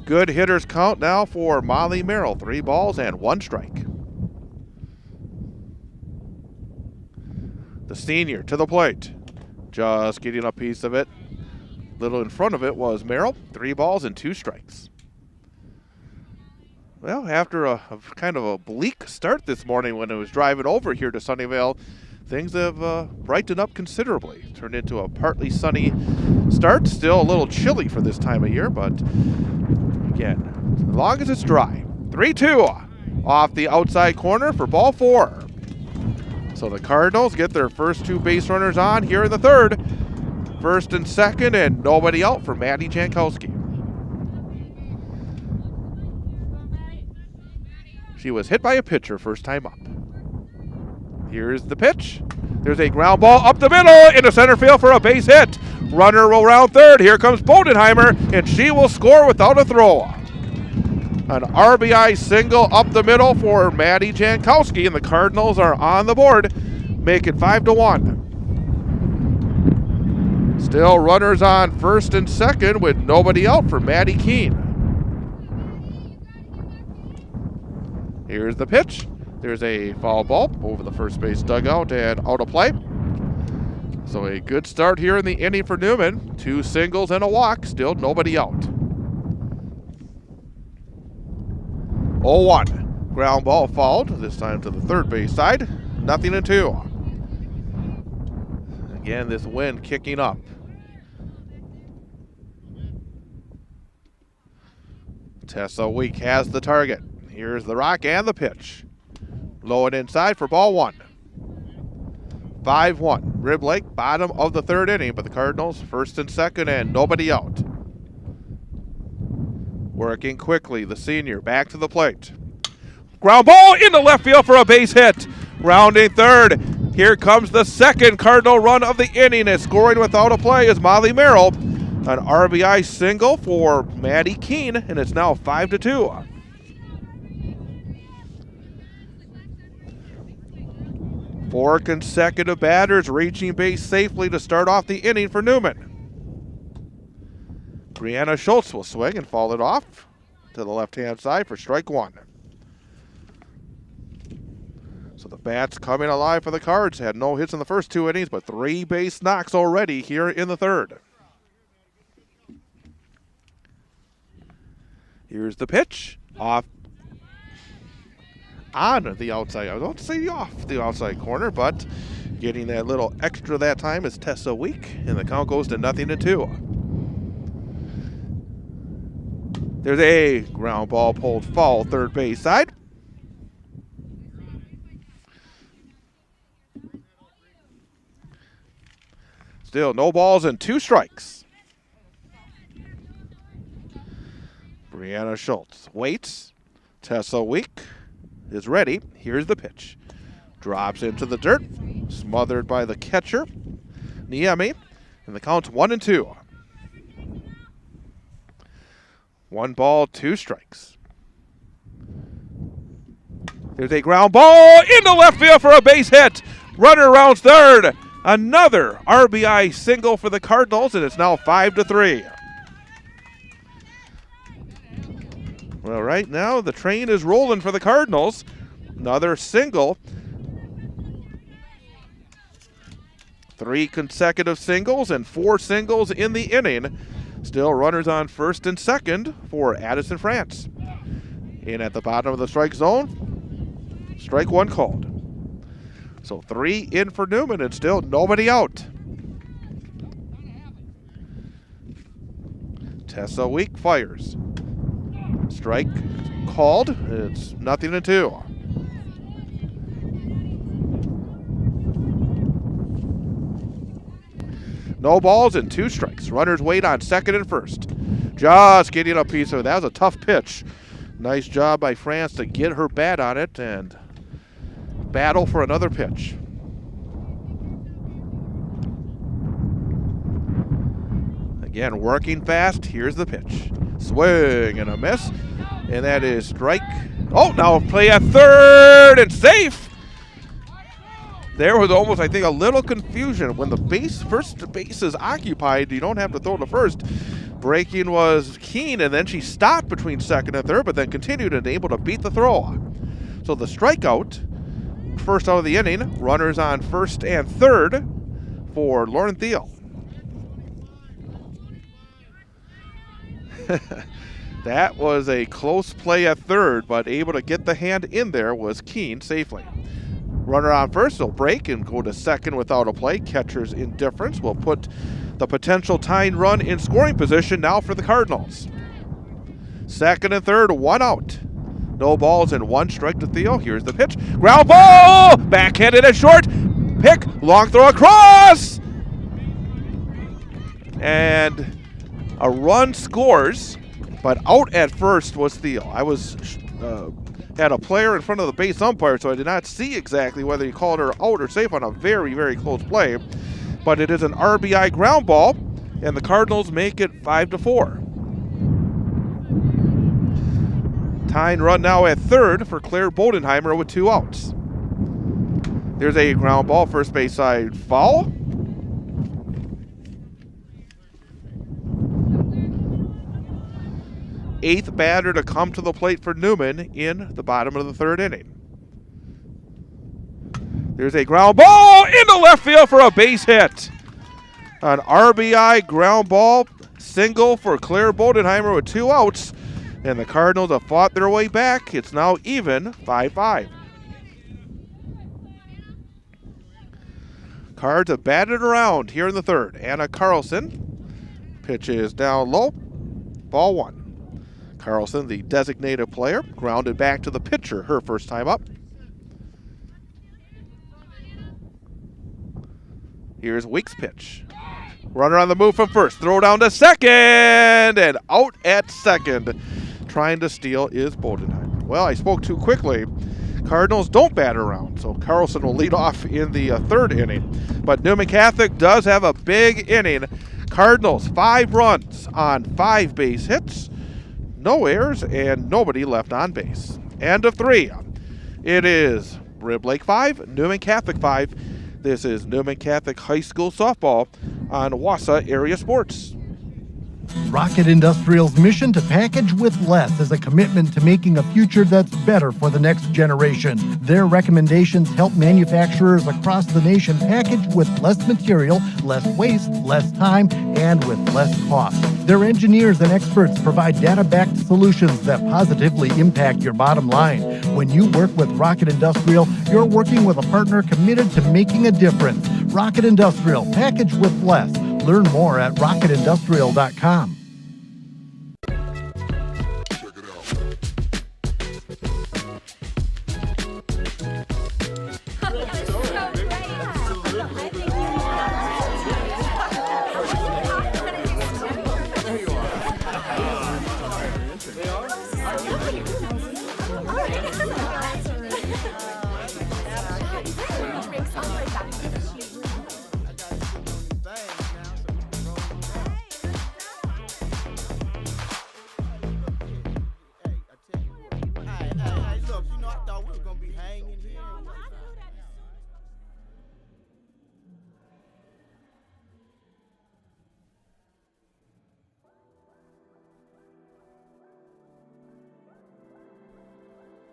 S1: Good hitters count now for Molly Merrill. 3 balls and 1 strike. The senior to the plate. Just getting a piece of it. Little in front of it was Merrill. 3 balls and 2 strikes. Well, after a kind of a bleak start this morning when it was driving over here to Sunnyvale, things have brightened up considerably. Turned into a partly sunny start. Still a little chilly for this time of year, but again, as long as it's dry. 3-2 off the outside corner for ball 4. So the Cardinals get their first 2 base runners on here in the 3rd. First and second, and nobody out for Maddie Jankowski. She was hit by a pitcher first time up. Here's the pitch. There's a ground ball up the middle into center field for a base hit. Runner will round 3rd. Here comes Bodenheimer, and she will score without a throw. An RBI single up the middle for Maddie Jankowski, and the Cardinals are on the board, make it 5-1. Still runners on first and second with nobody out for Maddie Keene. Here's the pitch. There's a foul ball over the first base dugout and out of play. So a good start here in the inning for Newman. 2 singles and a walk. Still nobody out. 0-1. Ground ball fouled. This time to the third base side. 0-2. Again, this wind kicking up. Tessa Week has the target. Here's the rock and the pitch. Low and inside for ball one. 5-1. Rib Lake, bottom of the third inning, but the Cardinals first and second and nobody out. Working quickly, the senior back to the plate. Ground ball into left field for a base hit. Rounding third. Here comes the second Cardinal run of the inning. And scoring without a play is Molly Merrill. An RBI single for Maddie Keene, and it's now 5-2. Four consecutive batters reaching base safely to start off the inning for Newman. Brianna Schultz will swing and foul it off to the left-hand side for strike one. So the bats coming alive for the Cards. Had no hits in the first two innings, but 3 base knocks already here in the third. Here's the pitch. Off on the outside. I don't say off the outside corner, but getting that little extra that time is Tessa Week, and the count goes to 0-2. There's a ground ball pulled foul, third base side. Still no balls and 2 strikes. Brianna Schultz waits. Tessa Week is ready. Here's the pitch. Drops into the dirt. Smothered by the catcher, Niemi. And the count's 1-2. 1 ball, 2 strikes. There's a ground ball into left field for a base hit. Runner rounds third. Another RBI single for the Cardinals, and it's now 5-3. Well, right now the train is rolling for the Cardinals. Another single. 3 consecutive singles and 4 singles in the inning. Still runners on first and second for Addison France. In at the bottom of the strike zone. Strike one called. So 3 in for Newman and still nobody out. Tessa Week fires. Strike called. It's 0-2. No balls and 2 strikes. Runners wait on second and first. Just getting a piece of it. That was a tough pitch. Nice job by France to get her bat on it and battle for another pitch. Again, working fast. Here's the pitch. Swing and a miss. And that is strike. Oh, now play at third and safe. There was almost, I think, a little confusion. When the first base is occupied, you don't have to throw to first. Breaking was Keene, and then she stopped between second and third, but then continued and able to beat the throw. So the strikeout, first out of the inning, runners on first and third for Lauren Thiel. That was a close play at third, but able to get the hand in there was Keene safely. Runner on first will break and go to second without a play. Catcher's indifference will put the potential tying run in scoring position now for the Cardinals. Second and third, 1 out. No balls and 1 strike to Thiel. Here's the pitch. Ground ball! Backhanded at short. Pick, long throw across! And a run scores, but out at first was Thiel. I was had a player in front of the base umpire, so I did not see exactly whether he called her out or safe on a very, very close play. But it is an RBI ground ball, and the Cardinals make it 5-4. Tying run now at third for Claire Bodenheimer with 2 outs. There's a ground ball, first base side foul. Eighth batter to come to the plate for Newman in the bottom of the third inning. There's a ground ball into left field for a base hit. An RBI ground ball single for Claire Bodenheimer with 2 outs. And the Cardinals have fought their way back. It's now even 5-5. Cards have batted around here in the third. Anna Carlson. Pitch is down low. Ball one. Carlson, the designated player, grounded back to the pitcher her first time up. Here's Weeks' pitch. Runner on the move from first. Throw down to second. And out at second. Trying to steal is Bodenheimer. Well, I spoke too quickly. Cardinals don't bat around, so Carlson will lead off in the third inning. But Newman Catholic does have a big inning. Cardinals 5 runs on 5 base hits, no errors, and nobody left on base. End of 3. It is Rib Lake 5, Newman Catholic 5. This is Newman Catholic High School softball on Wausau Area Sports.
S3: Rocket Industrial's mission to package with less is a commitment to making a future that's better for the next generation. Their recommendations help manufacturers across the nation package with less material, less waste, less time, and with less cost. Their engineers and experts provide data-backed solutions that positively impact your bottom line. When you work with Rocket Industrial, you're working with a partner committed to making a difference. Rocket Industrial, package with less. Learn more at rocketindustrial.com.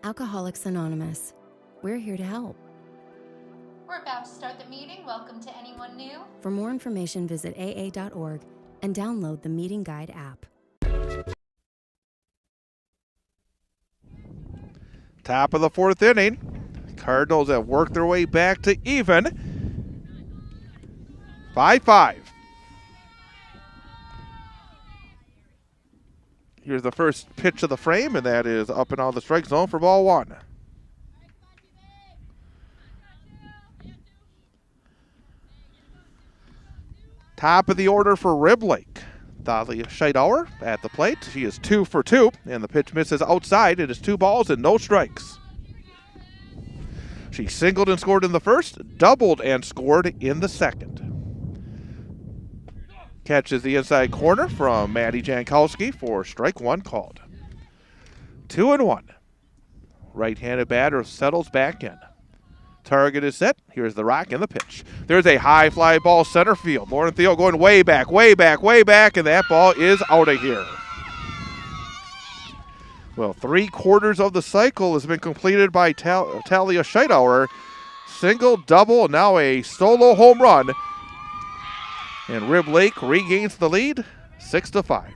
S6: Alcoholics Anonymous. We're here to help.
S7: We're about to start the meeting. Welcome to anyone new.
S6: For more information, visit aa.org and download the Meeting Guide app.
S1: Top of the 4th inning. Cardinals have worked their way back to even. 5-5. Here's the first pitch of the frame, and that is up and out of the strike zone for ball 1. Top of the order for Rib Lake. Thalia Scheidauer at the plate. She is 2 for 2, and the pitch misses outside. It is 2 balls and no strikes. She singled and scored in the first, doubled and scored in the second. Catches the inside corner from Maddie Jankowski for strike 1 called. 2-1. Right-handed batter settles back in. Target is set. Here's the rock and the pitch. There's a high fly ball center field. Lauren Thiel going way back, way back, way back, and that ball is out of here. Well, 3/4 of the cycle has been completed by Talia Scheidauer. Single, double, and now a solo home run. And Rib Lake regains the lead, 6-5.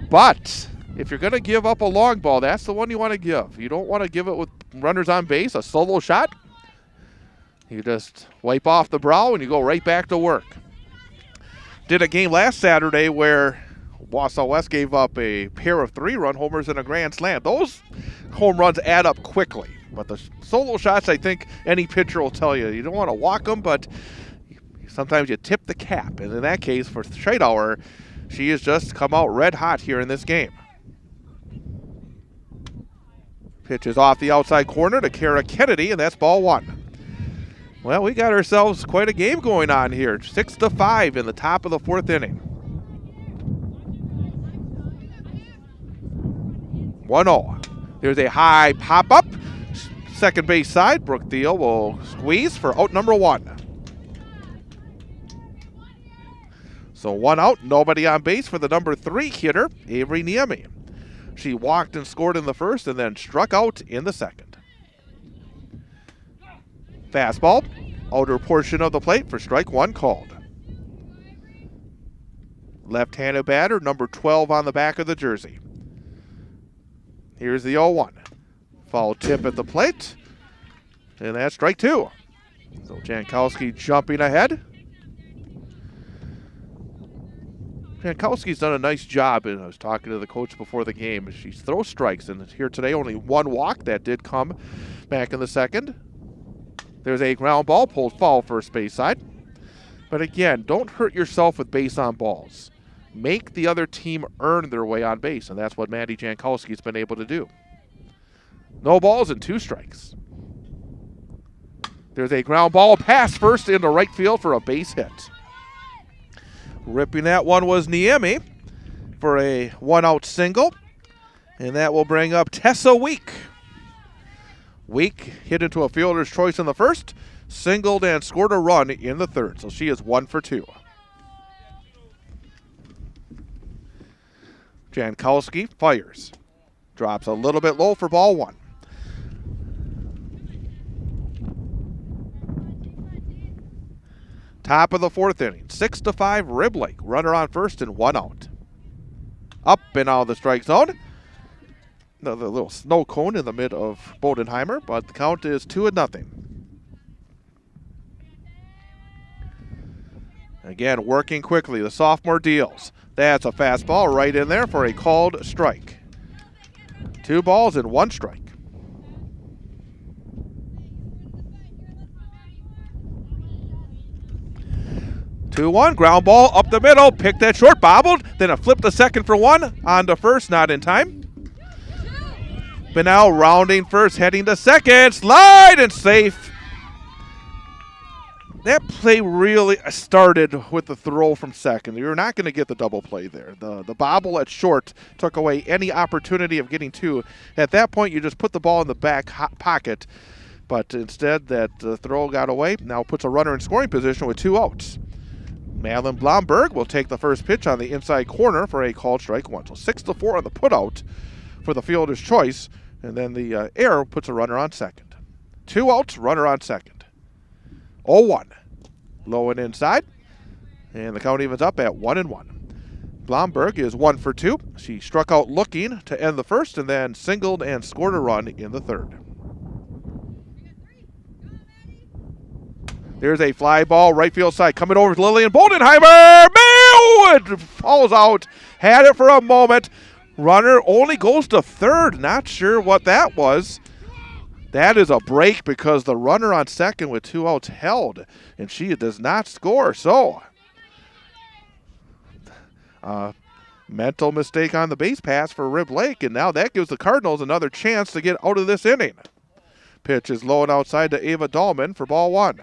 S1: But if you're going to give up a long ball, that's the one you want to give. You don't want to give it with runners on base, a solo shot. You just wipe off the brow and you go right back to work. Did a game last Saturday where Wausau West gave up a pair of 3-run homers and a grand slam. Those home runs add up quickly. But the solo shots, I think any pitcher will tell you, you don't want to walk them, but sometimes you tip the cap. And in that case, for Scheidauer, she has just come out red hot here in this game. Pitch is off the outside corner to Kara Kennedy, and that's ball 1. Well, we got ourselves quite a game going on here. 6-5 in the top of the 4th inning. 1-0. There's a high pop-up. Second base side. Brooke Thiel will squeeze for out number 1. So 1 out, nobody on base for the number 3 hitter, Avery Niemi. She walked and scored in the first and then struck out in the second. Fastball, outer portion of the plate for strike 1 called. Left-handed batter, number 12 on the back of the jersey. Here's the 0-1. Foul tip at the plate, and that's strike 2. So Jankowski jumping ahead. Jankowski's done a nice job, and I was talking to the coach before the game. She throws strikes, and here today only one walk. That did come back in the second. There's a ground ball, pulled foul first base side. But again, don't hurt yourself with base on balls. Make the other team earn their way on base, and that's what Maddie Jankowski's been able to do. No balls and 2 strikes. There's a ground ball pass first into right field for a base hit. Ripping that one was Niemi for a 1-out single, and that will bring up Tessa Week. Week hit into a fielder's choice in the first, singled and scored a run in the third, so she is 1 for 2. Jankowski fires. Drops a little bit low for ball 1. Top of the 4th inning, 6-5 Rib Lake. Runner on first and 1 out. Up and out of the strike zone. Another little snow cone in the mid of Bodenheimer, but the count is 2-0. Again, working quickly. The sophomore deals. That's a fastball right in there for a called strike. 2 balls and 1 strike. 2-1, ground ball up the middle, picked that short, bobbled, then a flip to second for 1, on to first, not in time. Benal rounding first, heading to second, slide and safe. That play really started with the throw from second. You're not going to get the double play there. The bobble at short took away any opportunity of getting 2. At that point, you just put the ball in the back pocket, but instead that throw got away. Now puts a runner in scoring position with 2 outs. Madeline Blomberg will take the first pitch on the inside corner for a called strike 1. So 6-4 on the putout for the fielder's choice, and then the error puts a runner on second. 2 outs, runner on second. 0-1. Low and inside, and the count evens up at 1-1. Blomberg is 1 for 2. She struck out looking to end the first and then singled and scored a run in the third. There's a fly ball, right field side, coming over to Lillian Bodenheimer. It falls out. Had it for a moment. Runner only goes to third. Not sure what that was. That is a break because the runner on second with 2 outs held, and she does not score. So, mental mistake on the base pass for Rib Lake, and now that gives the Cardinals another chance to get out of this inning. Pitch is low and outside to Ava Dahlman for ball 1.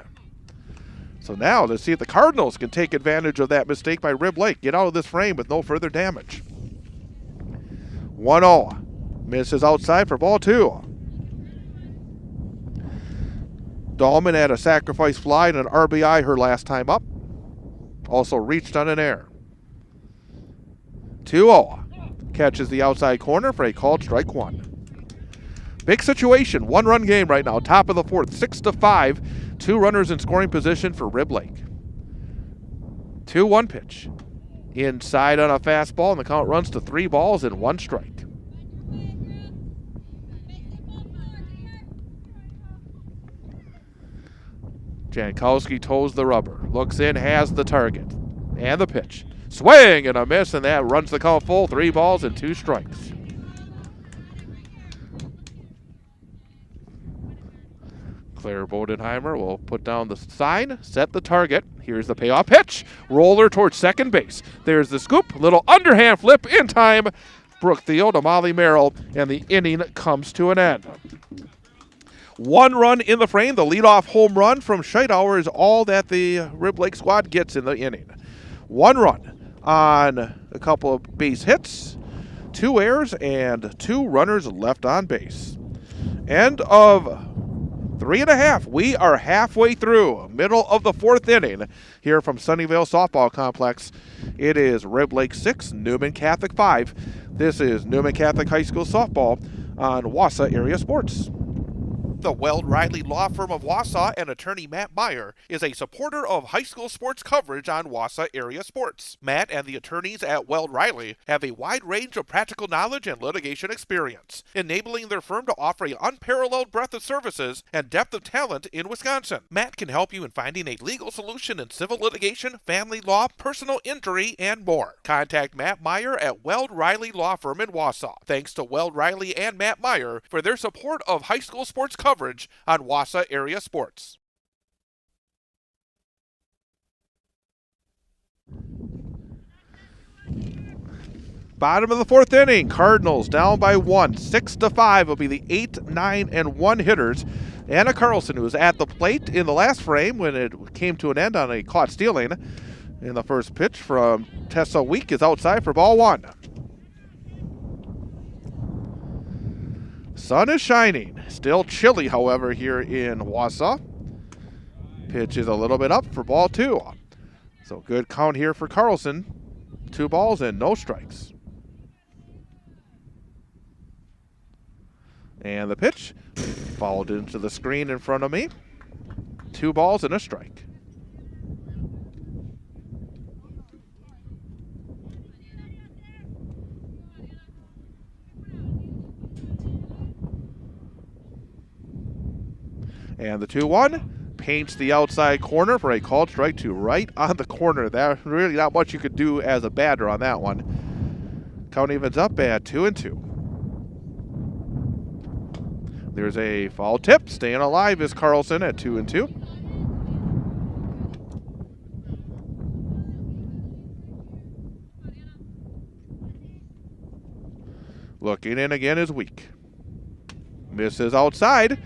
S1: So now let's see if the Cardinals can take advantage of that mistake by Rib Lake. Get out of this frame with no further damage. 1-0. Misses outside for ball 2. Dahlman had a sacrifice fly and an RBI her last time up. Also reached on an error. 2-0. Catches the outside corner for a called strike 1. Big situation. 1-run game right now. Top of the 4th. 6-5. 2 runners in scoring position for Rib Lake. 2-1 pitch. Inside on a fastball, and the count runs to 3 balls and 1 strike. Jankowski toes the rubber. Looks in, has the target. And the pitch. Swing and a miss, and that runs the count full. 3 balls and 2 strikes. Claire Bodenheimer will put down the sign, set the target. Here's the payoff pitch. Roller towards second base. There's the scoop. Little underhand flip in time. Brooke Theo to Molly Merrill, and the inning comes to an end. 1 run in the frame. The leadoff home run from Scheidauer is all that the Rib Lake squad gets in the inning. 1 run on a couple of base hits, 2 errors, and 2 runners left on base. End of 3.5. We are halfway through, middle of the 4th inning here from Sunnyvale Softball Complex. It is Rib Lake 6, Newman Catholic 5. This is Newman Catholic High School Softball on Wausau Area Sports. The Weld Riley Law Firm of Wausau and attorney Matt Meyer is a supporter of high school sports coverage on Wausau area sports. Matt and the attorneys at Weld Riley have a wide range of practical knowledge and litigation experience, enabling their firm to offer an unparalleled breadth of services and depth of talent in Wisconsin. Matt can help you in finding a legal solution in civil litigation, family law, personal injury, and more. Contact Matt Meyer at Weld Riley Law Firm in Wausau. Thanks to Weld Riley and Matt Meyer for their support of high school sports coverage on Wausau area sports. Bottom of the fourth inning, Cardinals down by 1, 6-5 will be the 8, 9, and 1 hitters. Anna Carlson, who was at the plate in the last frame when it came to an end on a caught stealing. In the first pitch from Tessa Week is outside for ball 1. Sun is shining. Still chilly, however, here in Wausau. Pitch is a little bit up for ball 2. So good count here for Carlson. 2 balls and no strikes. And the pitch followed into the screen in front of me. 2 balls and a strike. And the 2-1 paints the outside corner for a called strike to right on the corner. There's really not much you could do as a batter on that one. Count evens up at 2-2. There's a foul tip. Staying alive is Carlson at 2-2. Looking in again is Weak. Misses outside.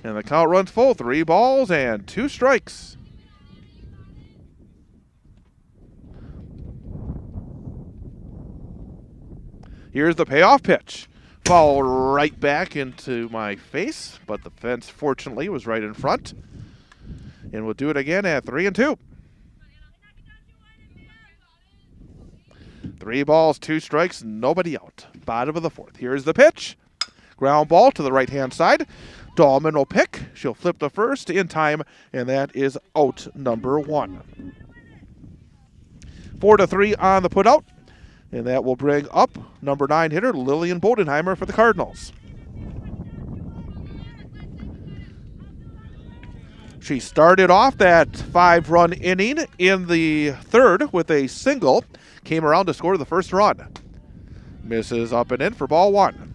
S1: And the count runs full. 3 balls and 2 strikes. Here's the payoff pitch. Foul right back into my face, but the fence fortunately was right in front. And we'll do it again at 3-2. 3 balls, 2 strikes, nobody out. Bottom of the fourth. Here's the pitch. Ground ball to the right-hand side. Dahlman will pick. She'll flip the first in time, and that is out number 1. 4-3 on the putout, and that will bring up number 9 hitter Lillian Bodenheimer for the Cardinals. She started off that 5-run inning in the third with a single. Came around to score the first run. Misses up and in for ball 1.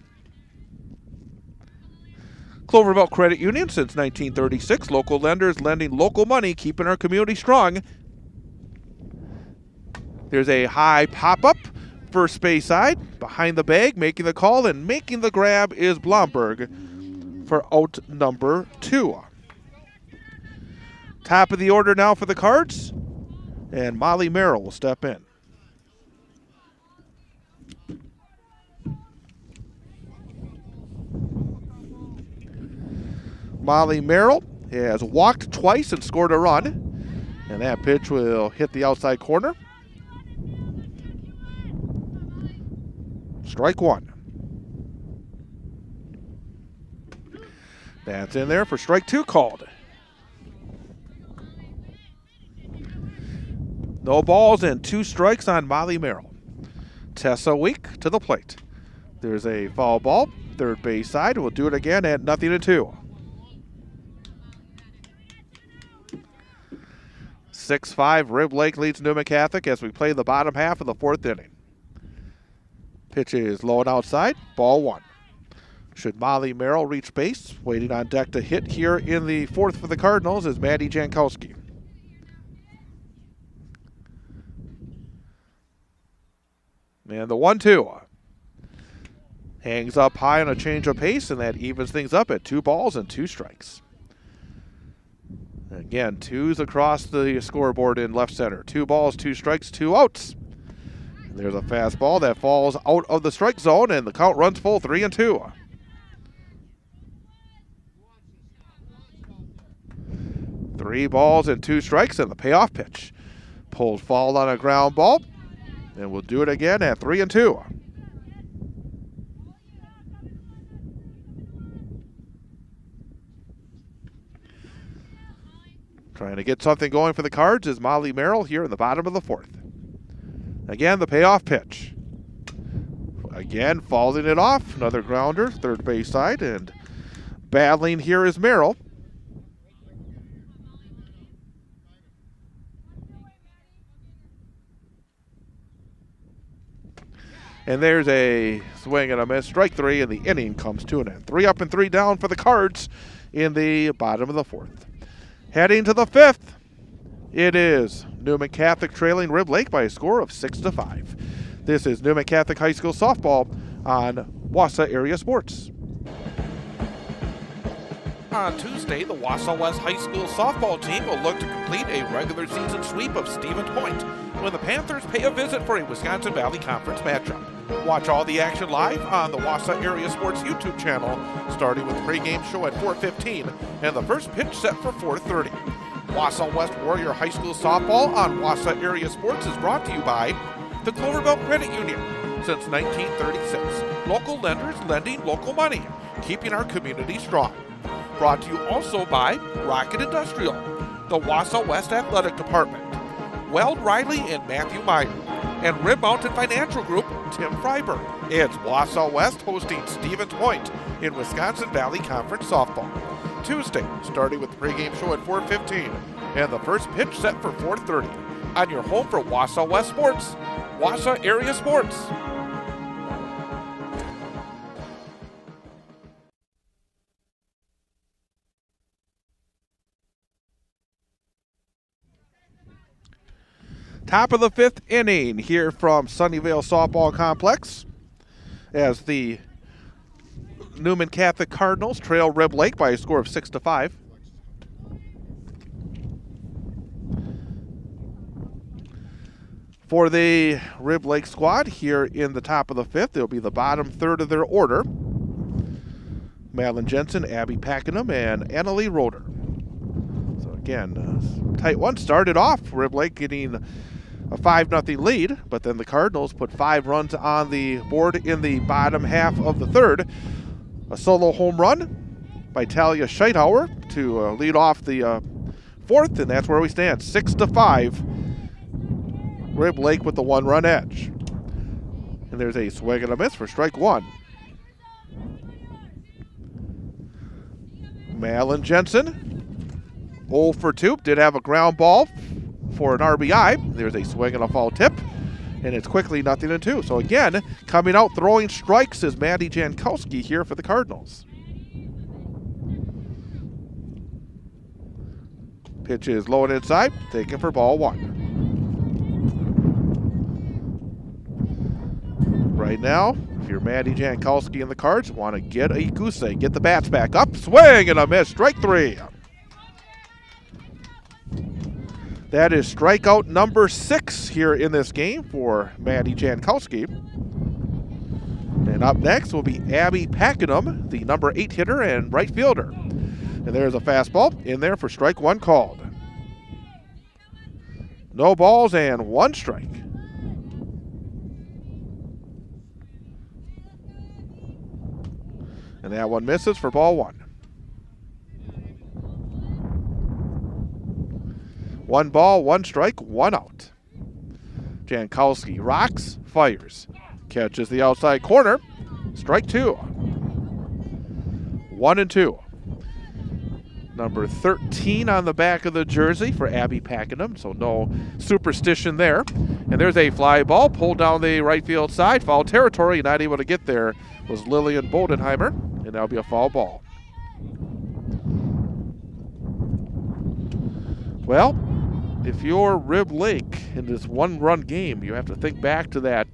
S1: Cloverville Credit Union since 1936. Local lenders lending local money, keeping our community strong. There's a high pop-up. First base side, behind the bag, making the call and making the grab is Blomberg for out number 2. Top of the order now for the Cards, and Molly Merrill will step in. Molly Merrill has walked twice and scored a run, and that pitch will hit the outside corner. Strike 1. That's in there for strike 2 called. No balls and 2 strikes on Molly Merrill. Tessa Week to the plate. There's a foul ball, third base side. We'll do it again at 0-2. 6-5, Rib Lake leads Newman Catholic as we play the bottom half of the fourth inning. Pitch is low and outside, ball 1. Should Molly Merrill reach base, waiting on deck to hit here in the fourth for the Cardinals is Maddie Jankowski. And the 1-2. Hangs up high on a change of pace, and that evens things up at 2 balls and 2 strikes. Again, 2s across the scoreboard in left center. 2 balls, 2 strikes, 2 outs. And there's a fastball that falls out of the strike zone, and the count runs full, 3-2. Three balls and 2 strikes, and the payoff pitch. Pulled foul on a ground ball, and we'll do it again at 3-2. Trying to get something going for the Cards is Molly Merrill here in the bottom of the 4th. Again, the payoff pitch. Again, fouling it off. Another grounder, third base side, and battling here is Merrill. And there's a swing and a miss. Strike 3, and the inning comes to an end. 3 up and 3 down for the Cards in the bottom of the 4th. Heading to the 5th, it is Newman Catholic trailing Rib Lake by a score of 6-5. This is Newman Catholic High School softball on Wausau Area Sports. On Tuesday, the Wausau West High School softball team will look to complete a regular season sweep of Stevens Point when the Panthers pay a visit for a Wisconsin Valley Conference matchup. Watch all the action live on the Wausau Area Sports YouTube channel, starting with the pregame show at 4:15 and the first pitch set for 4:30. Wausau West Warrior High School softball on Wausau Area Sports is brought to you by the Cloverbelt Credit Union. Since 1936, local lenders lending local money, keeping our community strong. Brought to you also by Rocket Industrial, the Wausau West Athletic Department, Weld Riley and Matthew Meyer, and Rib Mountain Financial Group, Tim Freiberg. It's Wausau West hosting Stevens Point in Wisconsin Valley Conference softball. Tuesday, starting with the pregame show at 4:15 and the first pitch set for 4:30 on your home for Wausau West Sports, Wausau Area Sports. Top of the 5th inning here from Sunnyvale Softball Complex as the Newman Catholic Cardinals trail Rib Lake by a score of 6-5. For the Rib Lake squad here in the top of the 5th, it'll be the bottom third of their order. Madeline Jensen, Abby Pakenham, and Annalie Roeder. So again, tight one. Started off, Rib Lake getting a 5-0 lead, but then the Cardinals put 5 runs on the board in the bottom half of the 3rd. A solo home run by Talia Scheithauer to lead off the 4th, and that's where we stand, 6-5. Rib Lake with the 1-run edge. And there's a swing and a miss for strike 1. Madeline Jensen, 0 for 2, did have a ground ball for an RBI. There's a swing and a foul tip, and it's quickly 0-2. So again, coming out throwing strikes is Maddie Jankowski here for the Cardinals. Pitch is low and inside, taken for ball 1. Right now, if you're Maddie Jankowski and the Cards, want to get a goose egg, get the bats back up, swing and a miss, strike 3. That is strikeout number 6 here in this game for Maddie Jankowski. And up next will be Abby Pakenham, the number 8 hitter and right fielder. And there's a fastball in there for strike 1 called. No balls and 1 strike. And that one misses for ball 1. 1 ball, 1 strike, 1 out. Jankowski rocks, fires. Catches the outside corner. Strike 2. 1-2. Number 13 on the back of the jersey for Abby Pakenham, so no superstition there. And there's a fly ball pulled down the right field side. Foul territory, not able to get there was Lillian Bodenheimer, and that'll be a foul ball. Well, if you're Rib Lake in this 1-run game, you have to think back to that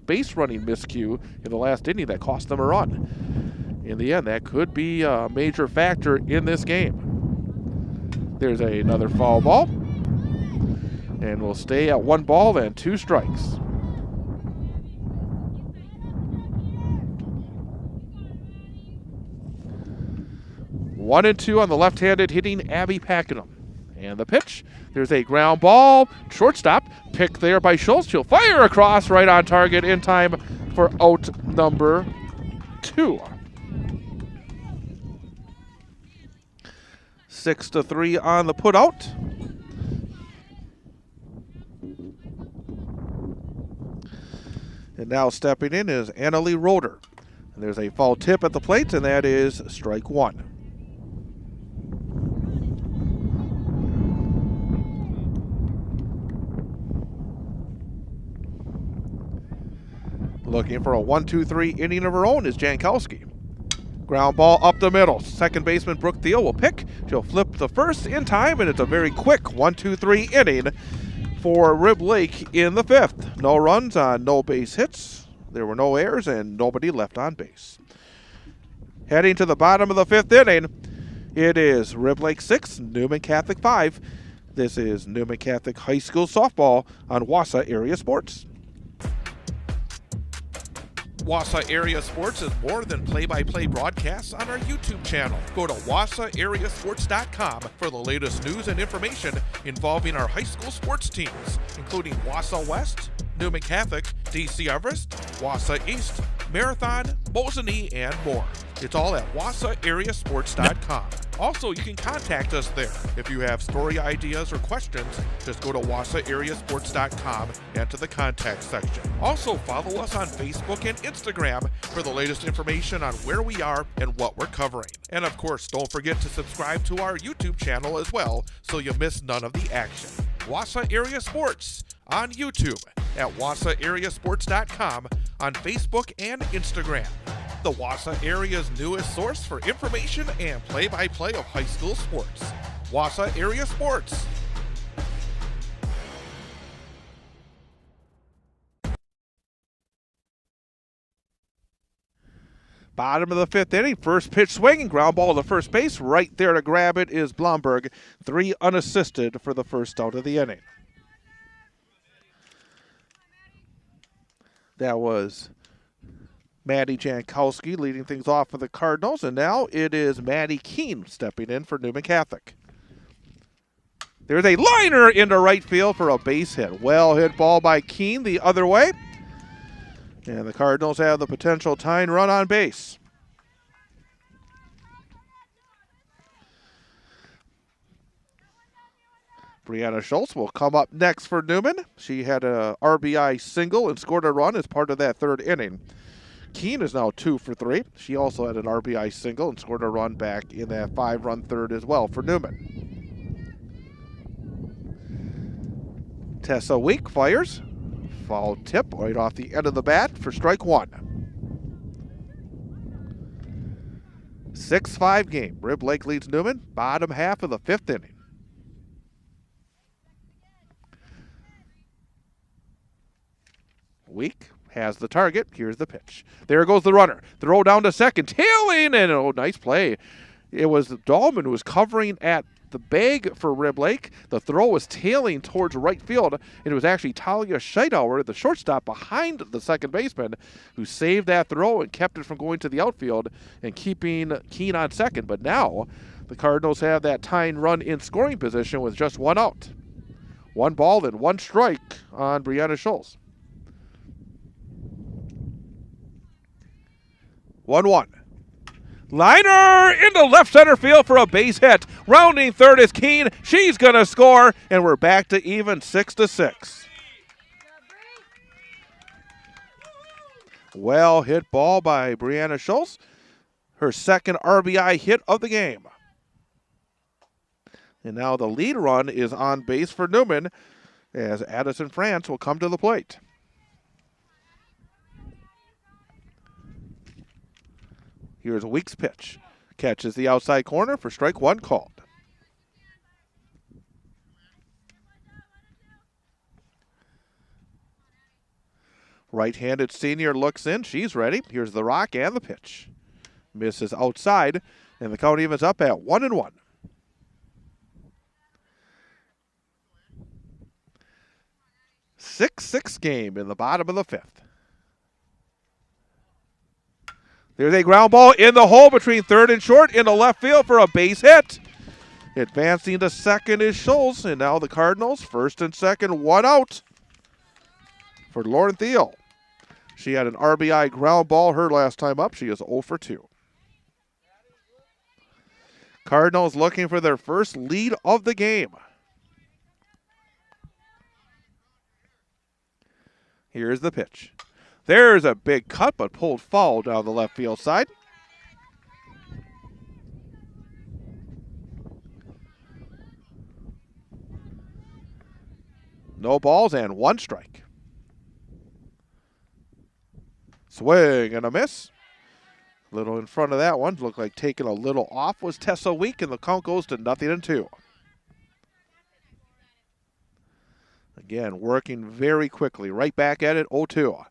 S1: base running miscue in the last inning that cost them a run. In the end, that could be a major factor in this game. There's another foul ball, and we'll stay at 1 ball and 2 strikes. One and 2 on the left-handed hitting Abby Pakenham. And the pitch, there's a ground ball, shortstop, picked there by Schultz. She'll fire across right on target in time for out number 2. 6-3 on the putout. And now stepping in is Annalie Roeder. And there's a foul tip at the plate, and that is strike one. Looking for a 1-2-3 inning of her own is Jankowski. Ground ball up the middle. Second baseman Brooke Thiel will pick. She'll flip the first in time, and it's a very quick 1-2-3 inning for Rib Lake in the fifth. No runs on no base hits. There were no errors and nobody left on base. Heading to the bottom of the fifth inning, it is Rib Lake 6, Newman Catholic 5. This is Newman Catholic High School softball on Wausau Area Sports. Wausau Area Sports is more than play-by-play broadcasts on our YouTube channel. Go to wausauareasports.com for the latest news and information involving our high school sports teams, including Wausau West, Newman Catholic, DC Everest, Wausau East, Marathon, Mosinee, and more. It's all at wausauareasports.com. Also, you can contact us there. If you have story ideas or questions, just go to wausauareasports.com and to the contact section. Also, follow us on Facebook and Instagram for the latest information on where we are and what we're covering. And of course, don't forget to subscribe to our YouTube channel as well so you miss none of the action. Wausau Area Sports on YouTube, at wausauareasports.com, on Facebook and Instagram. The Wausau area's newest source for information and play-by-play of high school sports. Wausau Area Sports. Bottom of the fifth inning, first pitch swinging, ground ball to first base. Right there to grab it is Blomberg. 3 unassisted for the first out of the inning. That was Maddie Jankowski leading things off for the Cardinals, and now it is Maddie Keene stepping in for Newman Catholic. There's a liner into right field for a base hit. Well hit ball by Keene the other way. And the Cardinals have the potential tying run on base. Brianna Schultz will come up next for Newman. She had a RBI single and scored a run as part of that third inning. Keene is now 2 for 3. She also had an RBI single and scored a run back in that 5-run third as well for Newman. Tessa Week fires. Foul tip right off the end of the bat for strike one. 6-5 game. Rib Lake leads Newman, bottom half of the fifth inning. Week has the target. Here's the pitch. There goes the runner. Throw down to second. Tailing, and oh, nice play. It was Dahlman who was covering at the bag for Rib Lake. The throw was tailing towards right field, and it was actually Talia Scheidauer, the shortstop behind the second baseman, who saved that throw and kept it from going to the outfield and keeping Keene on second. But now the Cardinals have that tying run in scoring position with just one out. 1 ball and 1 strike on Brianna Schultz. 1-1. Liner into left center field for a base hit. Rounding third is Keene. She's going to score, and we're back to even 6-6. Well hit ball by Brianna Schultz. Her second RBI hit of the game. And now the lead run is on base for Newman as Addison France will come to the plate. Here's a Weeks pitch. Catches the outside corner for strike one called. Right-handed senior looks in. She's ready. Here's the rock and the pitch. Misses outside, and the count evens up at 1-1. Six game in the bottom of the fifth. There's a ground ball in the hole between third and short in the left field for a base hit. Advancing to second is Schultz, and now the Cardinals, first and second, 1 out for Lauren Thiel. She had an RBI ground ball her last time up. She is 0 for 2. Cardinals looking for their first lead of the game. Here's the pitch. There's a big cut, but pulled foul down the left field side. No balls and one strike. Swing and a miss. A little in front of that one. Looked like taking a little off was Tessa Week, and the count goes to 0-2. Again, working very quickly. Right back at it, 0-2.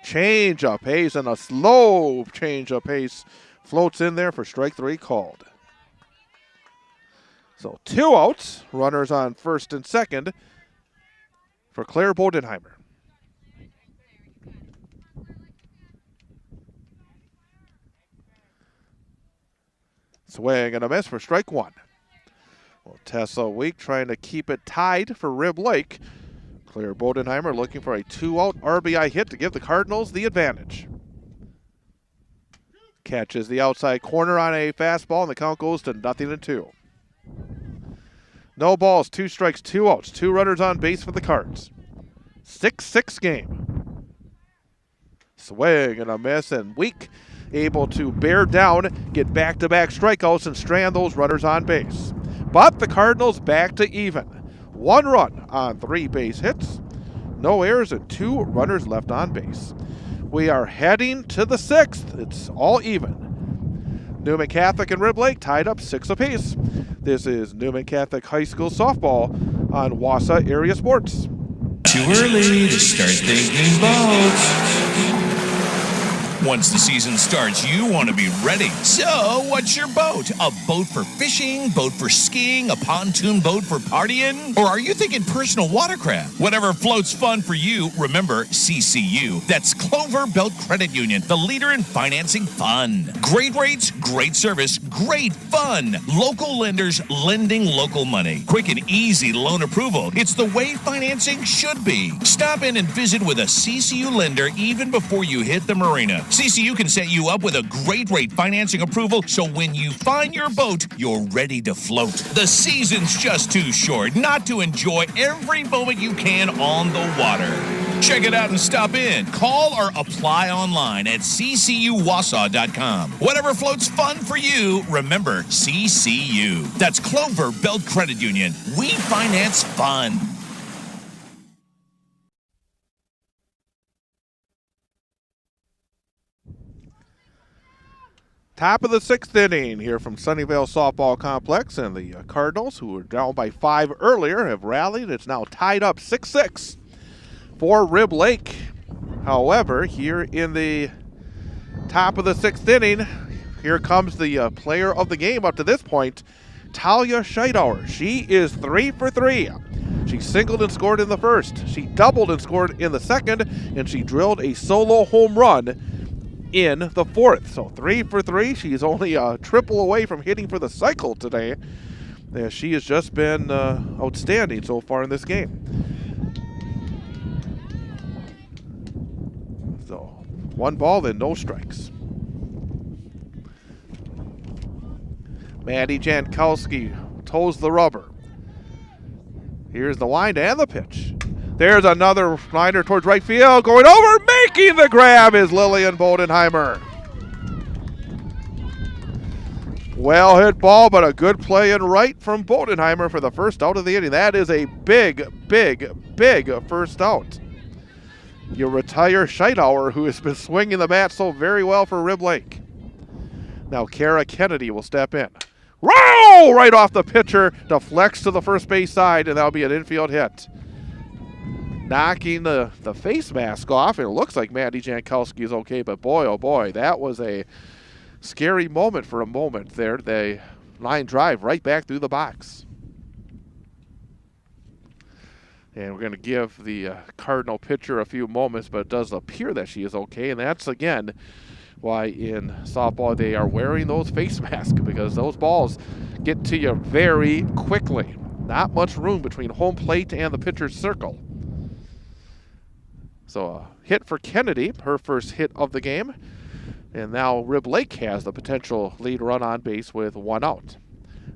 S1: Change of pace, and a slow change of pace floats in there for strike 3 called. So 2 outs, runners on first and second for Claire Bodenheimer. Swing and a miss for strike 1. Well, Tessa Week trying to keep it tied for Rib Lake. Claire Bodenheimer looking for a 2-out RBI hit to give the Cardinals the advantage. Catches the outside corner on a fastball, and the count goes to 0-2. No balls, 2 strikes, 2 outs, 2 runners on base for the Cards. 6-6 game. Swing and a miss, and Week able to bear down, get back-to-back strikeouts, and strand those runners on base. But the Cardinals back to even. 1 run on 3 base hits, no errors, and 2 runners left on base. We are heading to the 6th. It's all even. Newman Catholic and Rib Lake tied up 6 apiece. This is Newman Catholic High School softball on Wausau Area Sports.
S2: Too early to start thinking boats. Once the season starts, you want to be ready. So, what's your boat? A boat for fishing, boat for skiing, a pontoon boat for partying? Or are you thinking personal watercraft? Whatever floats fun for you, remember CCU. That's Clover Belt Credit Union, the leader in financing fun. Great rates, great service, great fun. Local lenders lending local money. Quick and easy loan approval. It's the way financing should be. Stop in and visit with a CCU lender even before you hit the marina. CCU can set you up with a great rate financing approval, so when you find your boat, you're ready to float. The season's just too short not to enjoy every moment you can on the water. Check it out and stop in. Call or apply online at ccuwausau.com. Whatever floats fun for you, remember CCU. That's Clover Belt Credit Union. We finance fun.
S1: Top of the 6th inning here from Sunnyvale Softball Complex, and the Cardinals, who were down by 5 earlier, have rallied. It's now tied up 6-6 for Rib Lake. However, here in the top of the 6th inning, here comes the player of the game up to this point, Talia Scheidauer. She is 3 for 3. She singled and scored in the first. She doubled and scored in the second, and she drilled a solo home run in the 4th. So 3 for 3. She's only a triple away from hitting for the cycle today. She has just been outstanding so far in this game. So 1 ball, then no strikes. Maddie Jankowski toes the rubber. Here's the wind and the pitch. There's another liner towards right field. Going over, making the grab is Lillian Bodenheimer. Well hit ball, but a good play in right from Bodenheimer for the first out of the inning. That is a big, big, big first out. You retire Scheidauer, who has been swinging the bat so very well for Rib Lake. Now Kara Kennedy will step in. Roll right off the pitcher, deflects to the first base side, and that'll be an infield hit. Knocking the face mask off. It looks like Maddie Jankowski is okay, but boy, oh boy, that was a scary moment for a moment there. The line drive right back through the box. And we're going to give the Cardinal pitcher a few moments, but it does appear that she is okay, and that's, again, why in softball they are wearing those face masks, because those balls get to you very quickly. Not much room between home plate and the pitcher's circle. So a hit for Kennedy, her first hit of the game. And now Rib Lake has the potential lead run on base with 1 out.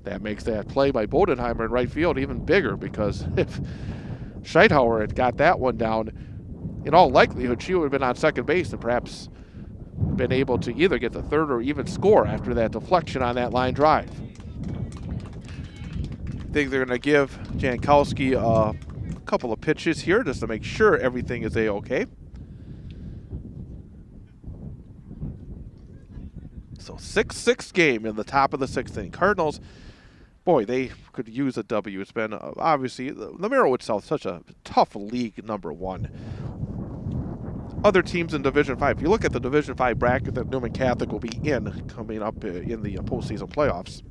S1: That makes that play by Bodenheimer in right field even bigger, because if Scheithauer had got that one down, in all likelihood she would have been on second base and perhaps been able to either get the third or even score after that deflection on that line drive. I think they're going to give Jankowski a couple of pitches here just to make sure everything is A-okay. So 6-6 game in the top of the sixth inning. Cardinals, boy, they could use a W. It's been obviously the Merowith South, such a tough league, number one. Other teams in Division 5, if you look at the Division 5 bracket that Newman Catholic will be in coming up in the postseason playoffs,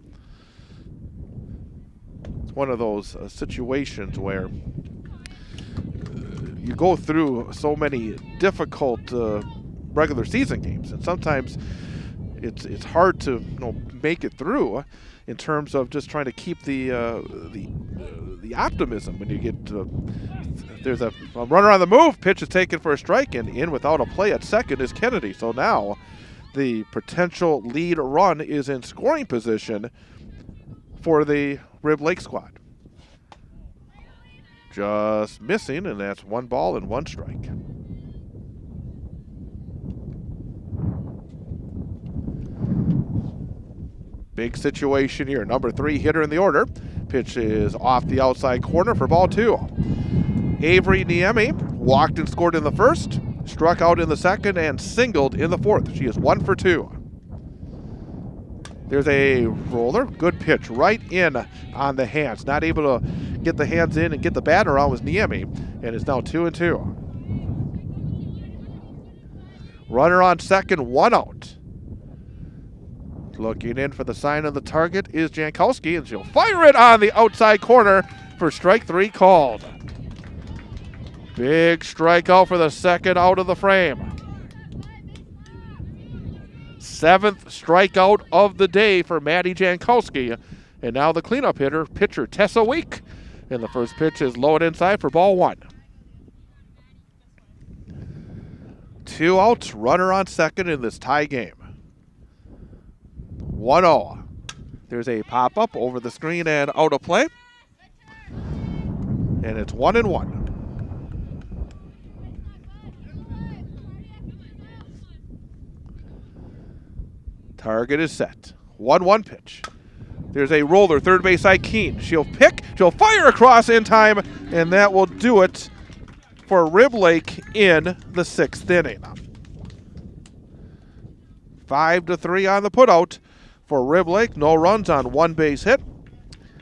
S1: it's one of those situations where you go through so many difficult regular season games, and sometimes it's hard to make it through in terms of just trying to keep the optimism when you get there's a runner on the move. Pitch is taken for a strike, and in without a play at second is Kennedy. So now the potential lead run is in scoring position for the Rib Lake squad. Just missing, and that's 1 ball and 1 strike. Big situation here. Number 3 hitter in the order. Pitch is off the outside corner for ball 2. Avery Niemi walked and scored in the first, struck out in the second, and singled in the fourth. She is 1 for 2. There's a roller. Good pitch right in on the hands. Not able to get the hands in and get the bat around was Niemi, and it's now 2-2. Runner on second, 1 out. Looking in for the sign of the target is Jankowski, and she'll fire it on the outside corner for strike 3 called. Big strikeout for the second out of the frame. 7th strikeout of the day for Maddie Jankowski. And now the cleanup pitcher Tessa Week. And the first pitch is low and inside for ball 1. 2 outs, runner on second in this tie game. 1-0. There's a pop-up over the screen and out of play. And it's 1-1. Target is set. 1-1 pitch. There's a roller, third base side Keene. She'll fire across in time, and that will do it for Rib Lake in the 6th inning. 5-3 on the putout for Rib Lake. No runs on 1 base hit,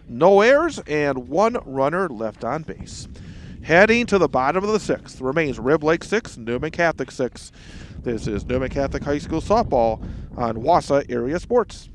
S1: no errors, and 1 runner left on base. Heading to the bottom of the 6th remains Rib Lake 6, Newman Catholic 6. This is Newman Catholic High School softball on Wausau Area Sports.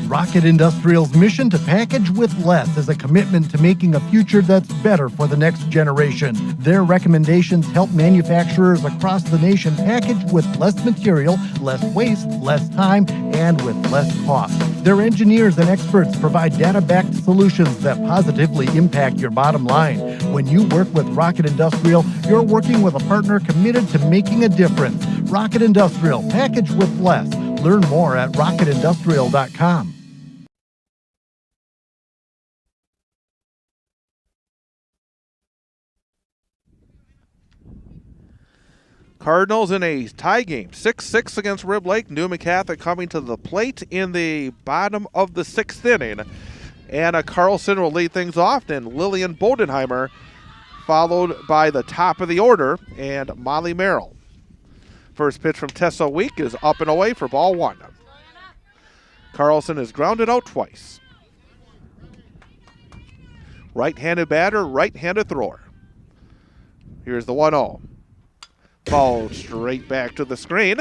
S3: Rocket Industrial's mission to package with less is a commitment to making a future that's better for the next generation. Their recommendations help manufacturers across the nation package with less material, less waste, less time, and with less cost. Their engineers and experts provide data-backed solutions that positively impact your bottom line. When you work with Rocket Industrial, you're working with a partner committed to making a difference. Rocket Industrial, package with less. Learn more at rocketindustrial.com.
S1: Cardinals in a tie game, 6-6 against Rib Lake. Newman Catholic coming to the plate in the bottom of the 6th inning. Anna Carlson will lead things off, and Lillian Bodenheimer followed by the top of the order and Molly Merrill. First pitch from Tessa Week is up and away for ball 1. Carlson is grounded out twice. Right-handed batter, right-handed thrower. Here's the 1-0. Ball straight back to the screen.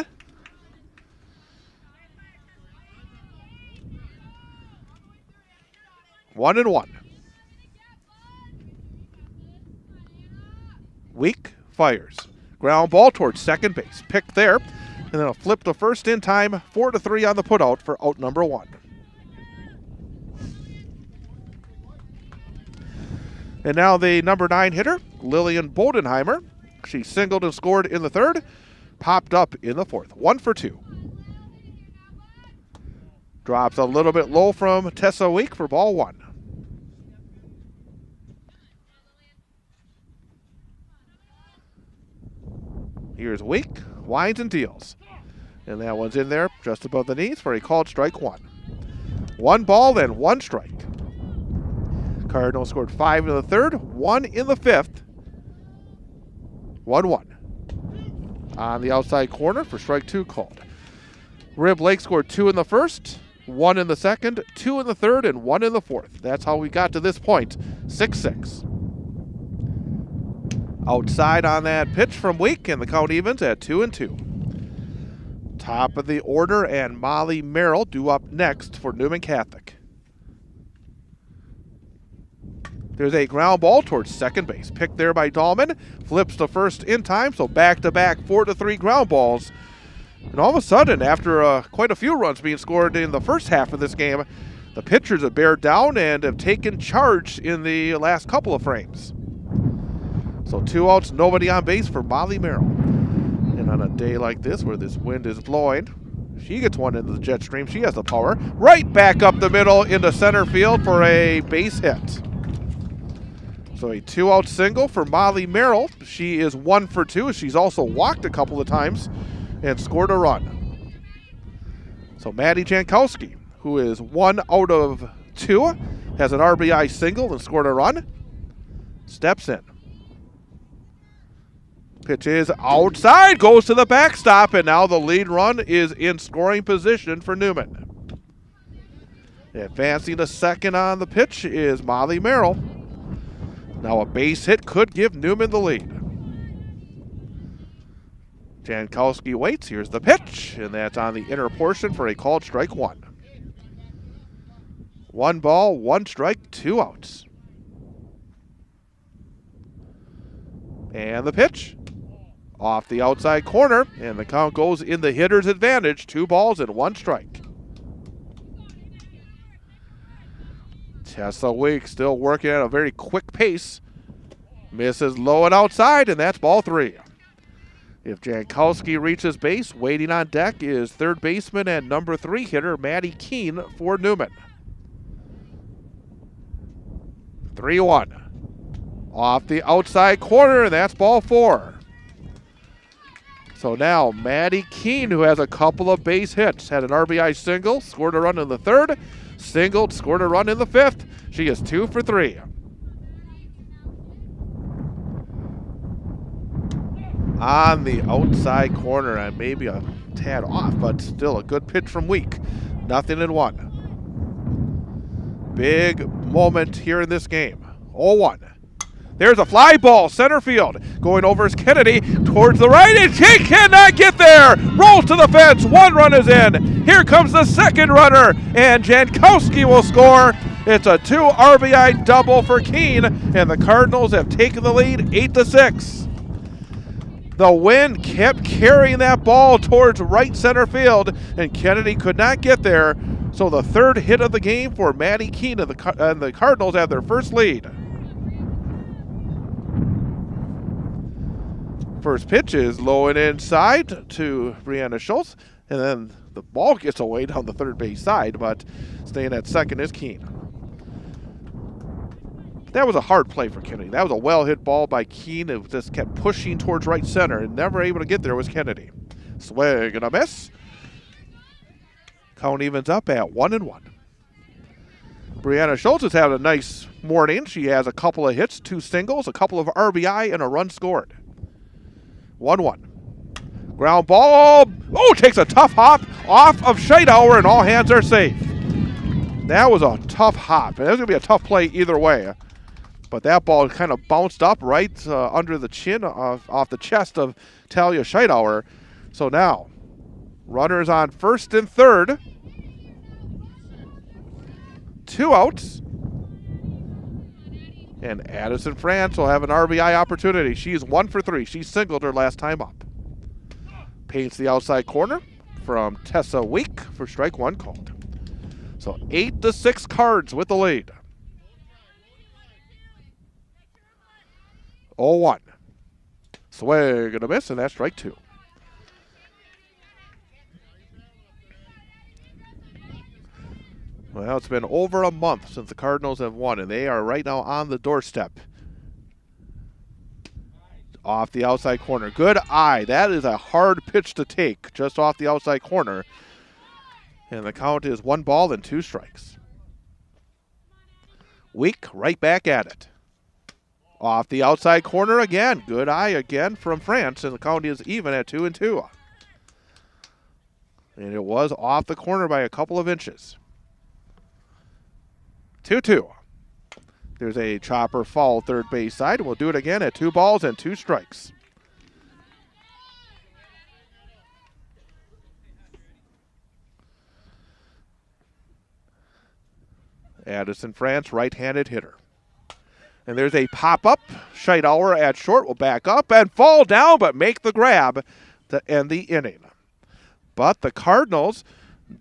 S1: One and one. Week fires. Ground ball towards second base. Picked there. And then a flip to first in time. 4-3 on the putout for out number 1. And now the number 9 hitter, Lillian Bodenheimer. She singled and scored in the 3rd. Popped up in the 4th. 1 for 2. Drops a little bit low from Tessa Week for ball 1. Here's Week, winds and deals. And that one's in there just above the knees for a called strike 1. 1 ball and 1 strike. Cardinals scored 5 in the 3rd, 1 in the 5th. 1-1. On the outside corner for strike 2 called. Rib Lake scored 2 in the 1st, 1 in the 2nd, 2 in the 3rd, and 1 in the 4th. That's how we got to this point, 6-6. Outside on that pitch from Week, and the count evens at 2-2. Top of the order, and Molly Merrill due up next for Newman Catholic. There's a ground ball towards second base. Picked there by Dahlman. Flips to first in time, so back-to-back 4-3 ground balls. And all of a sudden, after quite a few runs being scored in the first half of this game, the pitchers have bared down and have taken charge in the last couple of frames. So 2 outs, nobody on base for Molly Merrill. And on a day like this where this wind is blowing, she gets one into the jet stream. She has the power. Right back up the middle into center field for a base hit. So a 2-out single for Molly Merrill. She is 1 for 2. She's also walked a couple of times and scored a run. So Maddie Jankowski, who is 1 out of 2, has an RBI single and scored a run, steps in. Pitch is outside, goes to the backstop, and now the lead run is in scoring position for Newman. Advancing to second on the pitch is Molly Merrill. Now a base hit could give Newman the lead. Jankowski waits. Here's the pitch, and that's on the inner portion for a called strike 1. 1 ball, 1 strike, 2 outs. And the pitch off the outside corner, and the count goes in the hitter's advantage. 2 balls and 1 strike. Tessa Week still working at a very quick pace. Misses low and outside, and that's ball 3. If Jankowski reaches base, waiting on deck is third baseman and number 3 hitter Maddie Keene for Newman. 3-1. Off the outside corner, and that's ball 4. So now Maddie Keene, who has a couple of base hits, had an RBI single, scored a run in the 3rd, singled, scored a run in the 5th. She is 2 for 3. On the outside corner, and maybe a tad off, but still a good pitch from Week. 0-1. Big moment here in this game. 0-1. There's a fly ball, center field. Going over is Kennedy towards the right, and she cannot get there. Rolls to the fence. 1 run is in. Here comes the second runner, and Jankowski will score. It's a 2 RBI double for Keene, and the Cardinals have taken the lead 8-6. The wind kept carrying that ball towards right center field, and Kennedy could not get there. So the 3rd hit of the game for Maddie Keene, and the Cardinals have their first lead. First pitch is low and inside to Brianna Schultz, and then the ball gets away down the third base side, but staying at second is Keene. That was a hard play for Kennedy. That was a well-hit ball by Keene. It just kept pushing towards right center, and never able to get there was Kennedy. Swing and a miss. Count evens up at 1-1. Brianna Schultz has had a nice morning. She has a couple of hits, 2 singles, a couple of RBI, and a run scored. 1-1. Ground ball. Oh, takes a tough hop off of Scheidauer, and all hands are safe. That was a tough hop, and it was going to be a tough play either way. But that ball kind of bounced up right under the chin off the chest of Talia Scheidauer. So now, runners on first and third. 2 outs. And Addison France will have an RBI opportunity. She's 1 for 3. She singled her last time up. Paints the outside corner from Tessa Week for strike 1 called. So 8-6 Cards with the lead. 0-1. Swing and a miss, and that's strike 2. Well, it's been over a month since the Cardinals have won, and they are right now on the doorstep. Off the outside corner. Good eye. That is a hard pitch to take, just off the outside corner. And the count is 1 ball and 2 strikes. Weak right back at it. Off the outside corner again. Good eye again from France, and the count is even at 2-2. And it was off the corner by a couple of inches. 2-2. There's a chopper foul third base side. We'll do it again at 2 balls and 2 strikes. Addison France, right-handed hitter. And there's a pop-up. Scheidauer at short will back up and fall down, but make the grab to end the inning. But the Cardinals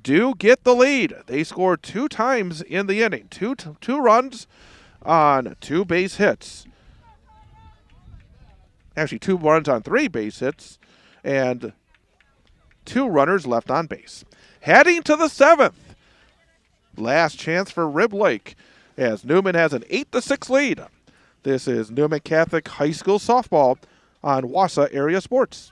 S1: do get the lead. They scored 2 times in the inning. Two runs on 2 base hits. Actually, 2 runs on 3 base hits and 2 runners left on base. Heading to the 7th. Last chance for Rib Lake as Newman has an 8-6 lead. This is Newman Catholic High School softball on Wausau Area Sports.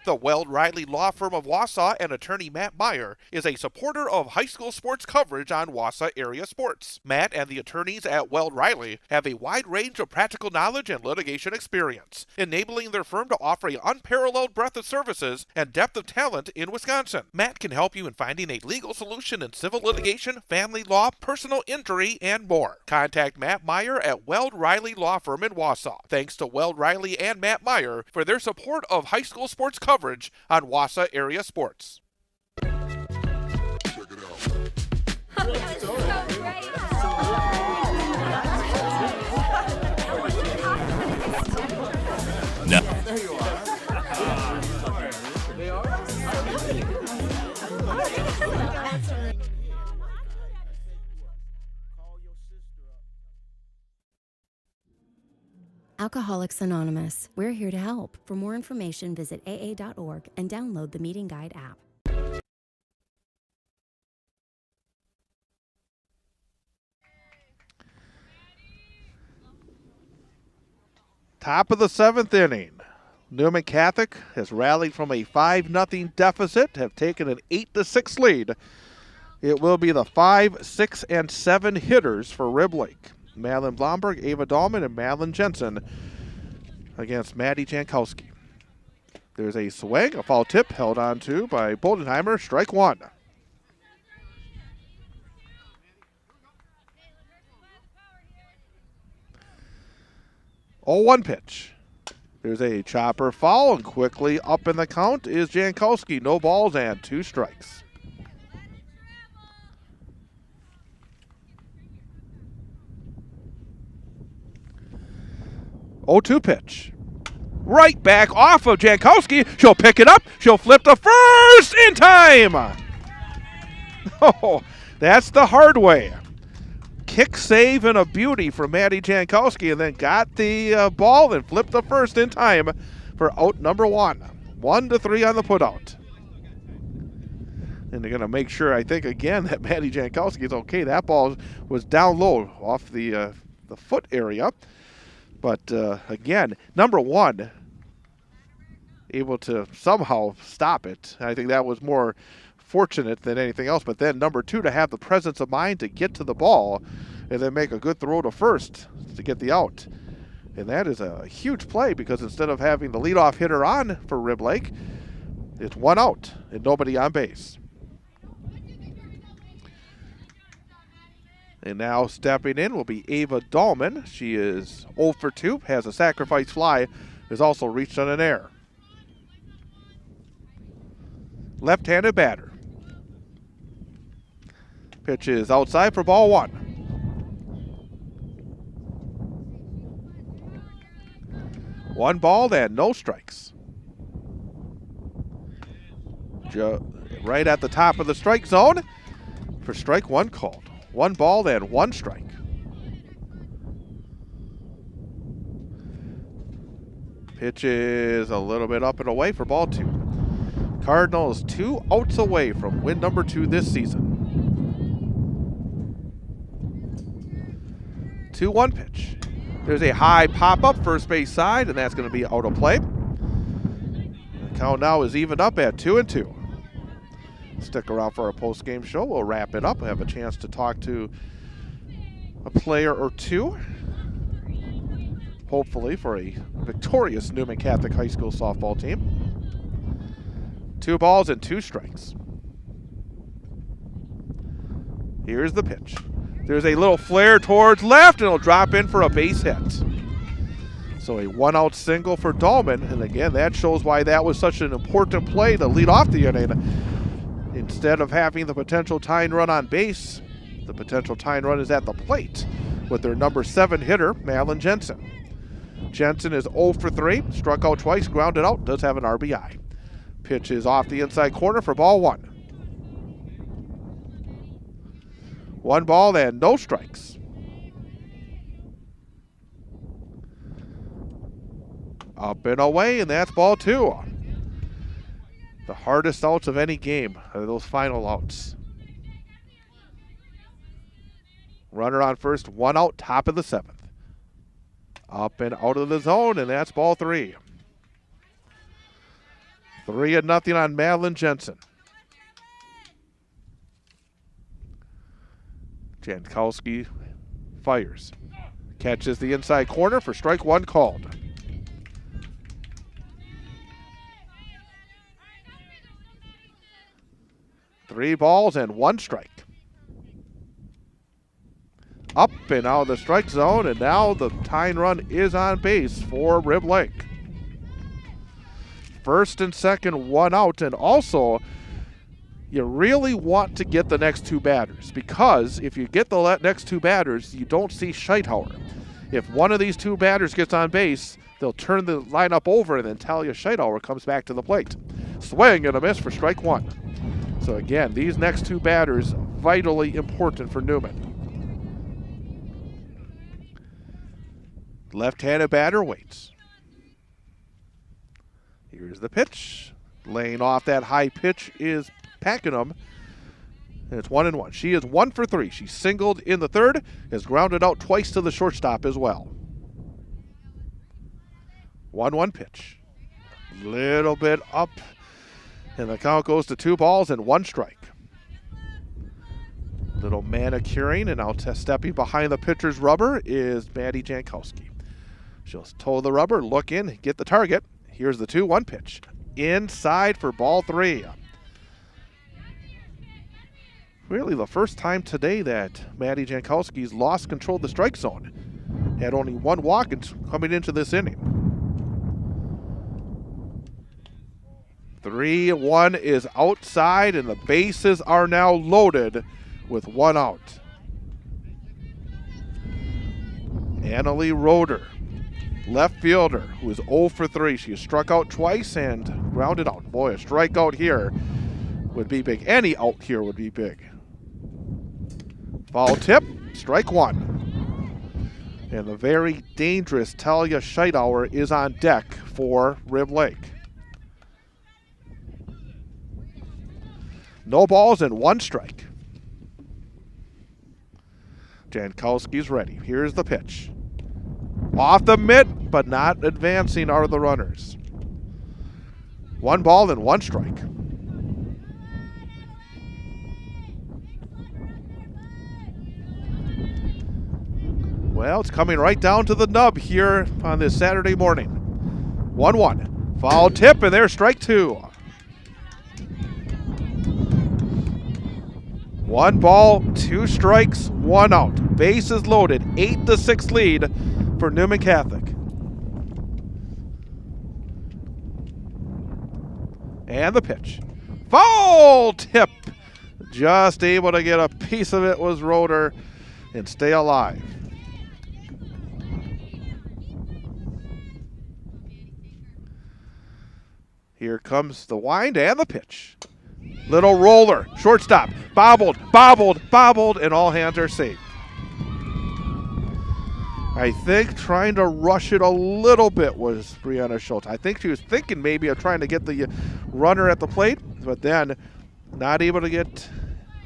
S1: The Weld Riley Law Firm of Wausau and attorney Matt Meyer is a supporter of high school sports coverage on Wausau Area Sports. Matt and the attorneys at Weld Riley have a wide range of practical knowledge and litigation experience, enabling their firm to offer an unparalleled breadth of services and depth of talent in Wisconsin. Matt can help you in finding a legal solution in civil litigation, family law, personal injury, and more. Contact Matt Meyer at Weld Riley Law Firm in Wausau. Thanks to Weld Riley and Matt Meyer for their support of high school sports coverage on Wausau Area Sports.
S2: No.
S6: Alcoholics Anonymous. We're here to help. For more information, visit aa.org and download the Meeting Guide app.
S1: Top of the 7th inning. Newman Catholic has rallied from a 5-0 deficit, have taken an 8-6 lead. It will be the 5, 6, and 7 hitters for Rib Lake. Madeline Blomberg, Ava Dahlman, and Madeline Jensen against Maddie Jankowski. There's a swing, a foul tip held on to by Boldenheimer, strike 1. Oh, 1 pitch. There's a chopper foul, and quickly up in the count is Jankowski. No balls and 2 strikes. Oh, 2 pitch. Right back off of Jankowski. She'll pick it up. She'll flip to first in time. Oh, that's the hard way. Kick save and a beauty from Maddie Jankowski, and then got the ball and flipped the first in time for out number 1. 1-3 on the putout. And they're going to make sure, I think, again, that Maddie Jankowski is okay. That ball was down low off the foot area. But, again, number 1, able to somehow stop it. I think that was more fortunate than anything else. But then number 2, to have the presence of mind to get to the ball and then make a good throw to first to get the out. And that is a huge play because instead of having the leadoff hitter on for Rib Lake, it's 1 out and nobody on base. And now stepping in will be Ava Dahlman. She is 0 for 2, has a sacrifice fly, is also reached on an error. Left-handed batter. Pitch is outside for ball 1. One ball and no strikes. Right at the top of the strike zone for strike 1 called. 1 ball and 1 strike. Pitch is a little bit up and away for ball 2. Cardinals 2 outs away from win number 2 this season. 2-1 pitch. There's a high pop-up first base side, and that's going to be out of play. The count now is evened up at 2-2. Stick around for our post-game show. We'll wrap it up. We'll have a chance to talk to a player or two, hopefully for a victorious Newman Catholic High School softball team. 2 balls and 2 strikes. Here's the pitch. There's a little flare towards left, and it'll drop in for a base hit. So a 1-out single for Dahlman, and again, that shows why that was such an important play to lead off the inning. Instead of having the potential tying run on base, the potential tying run is at the plate with their number 7 hitter, Madeline Jensen. Jensen is 0 for 3, struck out twice, grounded out, does have an RBI. Pitch is off the inside corner for ball 1. 1 ball and no strikes. Up and away, and that's ball 2. The hardest outs of any game are those final outs. Runner on first, 1 out, top of the 7th. Up and out of the zone, and that's ball 3. 3-0 on Madeline Jensen. Jankowski fires. Catches the inside corner for strike 1 called. Three balls and 1 strike. Up and out of the strike zone, and now the tying run is on base for Rib Lake. First and second, 1 out, and also you really want to get the next 2 batters, because if you get the next 2 batters, you don't see Scheithauer. If one of these 2 batters gets on base, they'll turn the lineup over, and then Talia Scheithauer comes back to the plate. Swing and a miss for strike 1. So again, these next 2 batters, vitally important for Newman. Left-handed batter waits. Here's the pitch. Laying off that high pitch is Packenham. And it's 1-1. She is 1 for 3. She singled in the 3rd, has grounded out twice to the shortstop as well. 1-1 pitch. Little bit up, and the count goes to 2 balls and 1 strike. Little manicuring, and now stepping behind the pitcher's rubber is Maddie Jankowski. She'll toe the rubber, look in, get the target. Here's the 2-1 pitch. Inside for ball 3. Really the first time today that Maddie Jankowski's lost control of the strike zone. Had only 1 walk coming into this inning. 3-1 is outside, and the bases are now loaded with 1 out. Annalie Roeder, left fielder, who is 0 for 3. She has struck out twice and grounded out. Boy, a strikeout here would be big. Any out here would be big. Foul tip, strike 1. And the very dangerous Talia Scheithauer is on deck for Rib Lake. No balls and 1 strike. Jankowski's ready. Here's the pitch. Off the mitt, but not advancing are the runners. 1 ball and 1 strike. Well, it's coming right down to the nub here on this Saturday morning. 1-1. Foul tip, and there's strike 2. 1 ball, 2 strikes, 1 out. Bases loaded, 8-6 lead for Newman Catholic. And the pitch. Foul tip. Just able to get a piece of it was Roeder and stay alive. Here comes the wind and the pitch. Little roller, shortstop, bobbled, and all hands are safe. I think trying to rush it a little bit was Brianna Schultz. I think she was thinking maybe of trying to get the runner at the plate, but then not able to get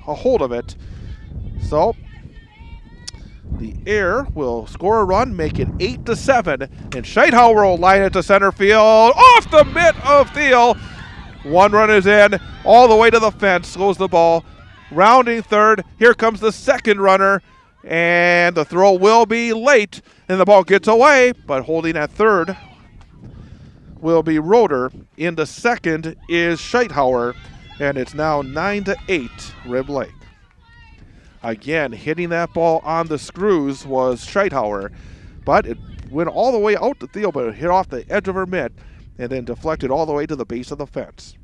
S1: a hold of it. So The air will score a run, make it 8-7, and Scheidhauer will line it to center field. Off the mitt of Thiel. One run is in, all the way to the fence goes the ball. Rounding third, here comes the second runner, and the throw will be late, and the ball gets away, but holding at third will be Roeder. Into second is Scheidhauer, and it's now 9-8 Rib Lake. Again, hitting that ball on the screws was Scheidhauer, but it went all the way out to Thiel, but it hit off the edge of her mitt and then deflected all the way to the base of the fence.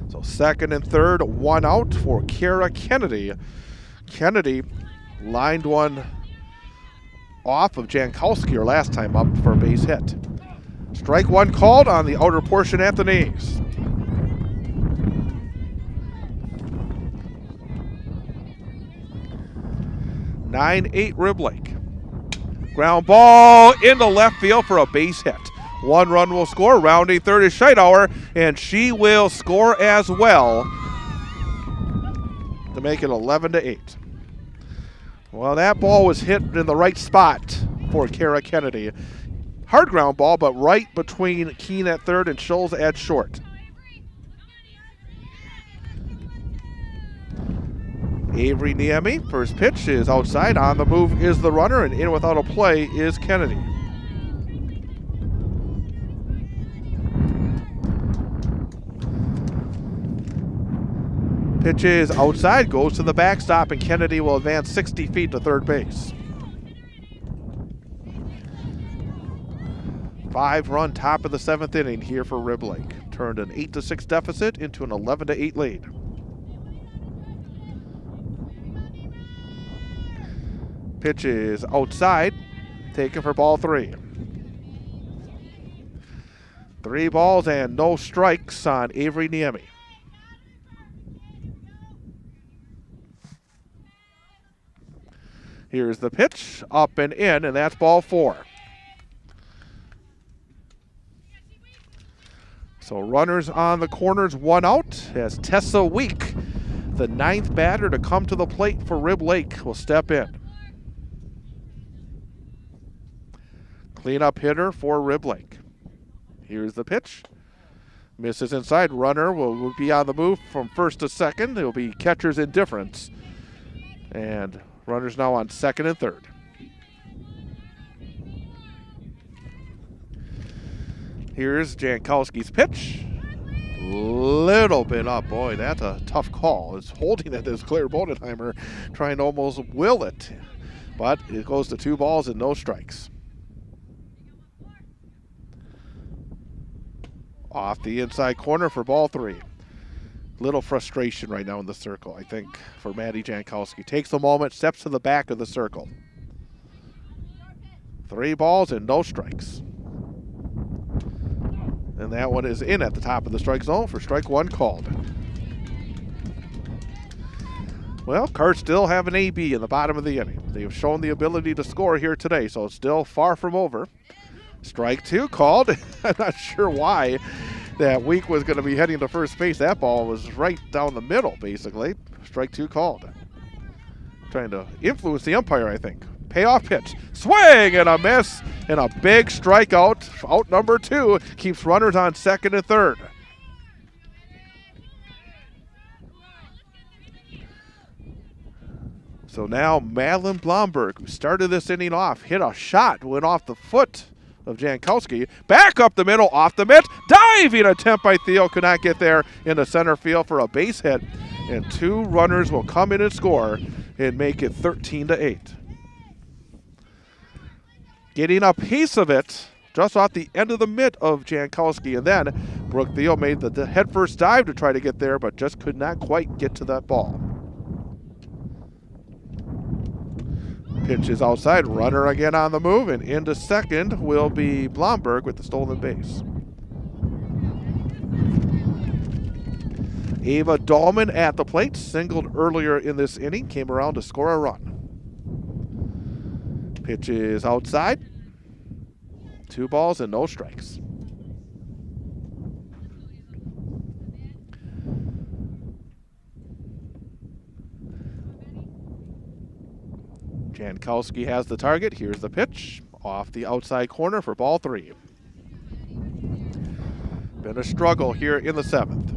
S1: So second and third, one out for Kara Kennedy. Kennedy lined one off of Jankowski her last time up for a base hit. Strike one called on the outer portion at the knees. (9-8) Rib Lake. Ground ball into left field for a base hit. One run will score. Rounding third is Scheidhauer, and she will score as well to make it 11-8. Well, that ball was hit in the right spot for Kara Kennedy. Hard ground ball, but right between Keene at third and Schulz at short. Avery Niemi, first pitch is outside. On the move is the runner, and in without a play is Kennedy. Pitch is outside, goes to the backstop, and Kennedy will advance 60 feet to third base. 5-run top of the 7th inning here for Rib Lake. Turned an 8-6 deficit into an 11-8 lead. Pitch is outside, taken for ball 3. 3 balls and no strikes on Avery Niemi. Here's the pitch, up and in, and that's ball 4. So runners on the corners, one out, as Tessa Week, the 9th batter to come to the plate for Rib Lake, will step in. Cleanup hitter for Rib Lake. Here's the pitch. Misses inside. Runner will be on the move from first to second. It will be catcher's indifference. And runners now on second and third. Here's Jankowski's pitch. Little bit up. Boy, that's a tough call. It's holding it as Claire Bodenheimer, trying to almost will it. But it goes to 2 balls and no strikes. Off the inside corner for ball 3. Little frustration right now in the circle, I think, for Maddie Jankowski. Takes a moment, steps to the back of the circle. 3 balls and no strikes. And that one is in at the top of the strike zone for strike 1 called. Well, Cards still have an AB in the bottom of the inning. They've shown the ability to score here today, so it's still far from over. Strike 2 called. I'm not sure why that Week was going to be heading to first base. That ball was right down the middle, basically. Strike 2 called. Trying to influence the umpire, I think. Payoff pitch. Swing and a miss, and a big strikeout. Out number 2 keeps runners on second and third. So now Madeline Blomberg, who started this inning off, hit a shot, went off the foot of Jankowski. Back up the middle, off the mitt. Diving attempt by Thiel, could not get there into center field for a base hit. And 2 runners will come in and score and make it 13-8. Getting a piece of it just off the end of the mitt of Jankowski. And then Brooke Thiel made the head first dive to try to get there, but just could not quite get to that ball. Pitch is outside, runner again on the move, and into second will be Blomberg with the stolen base. Ava Dahlman at the plate, singled earlier in this inning, came around to score a run. Pitch is outside, 2 balls and no strikes. Jankowski has the target. Here's the pitch off the outside corner for ball 3. Been a struggle here in the 7th.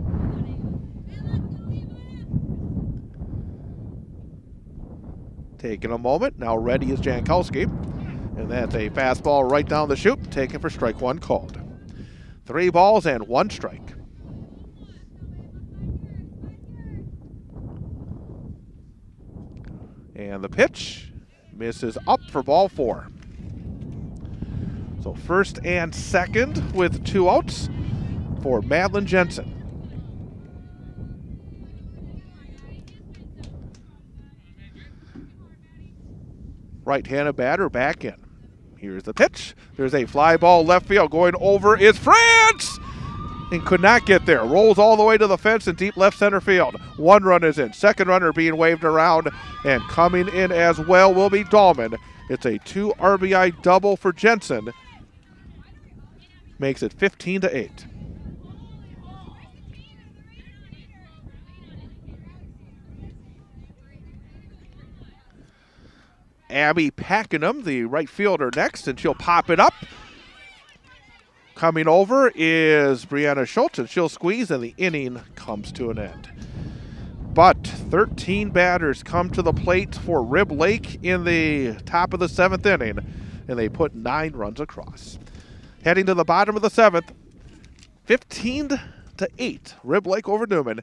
S1: Taking a moment. Now ready is Jankowski. And that's a fastball right down the chute, taken for strike 1 called. 3 balls and 1 strike. And the pitch misses up for ball 4. So first and second with 2 outs for Madeline Jensen. Right-handed batter back in. Here's the pitch. There's a fly ball left field. Going over is France! And could not get there. Rolls all the way to the fence in deep left center field. 1 run is in. Second runner being waved around. And coming in as well will be Dahlman. It's a 2 RBI double for Jensen. Makes it 15-8. Abby Pakenham, the right fielder, next, and she'll pop it up. Coming over is Brianna Schultz, and she'll squeeze, and the inning comes to an end. But 13 batters come to the plate for Rib Lake in the top of the 7th inning, and they put 9 runs across. Heading to the bottom of the 7th, 15-8, Rib Lake over Newman.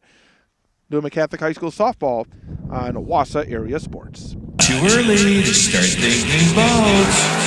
S1: Newman Catholic High School softball on Wausau Area Sports.
S2: Too early to start thinking boats.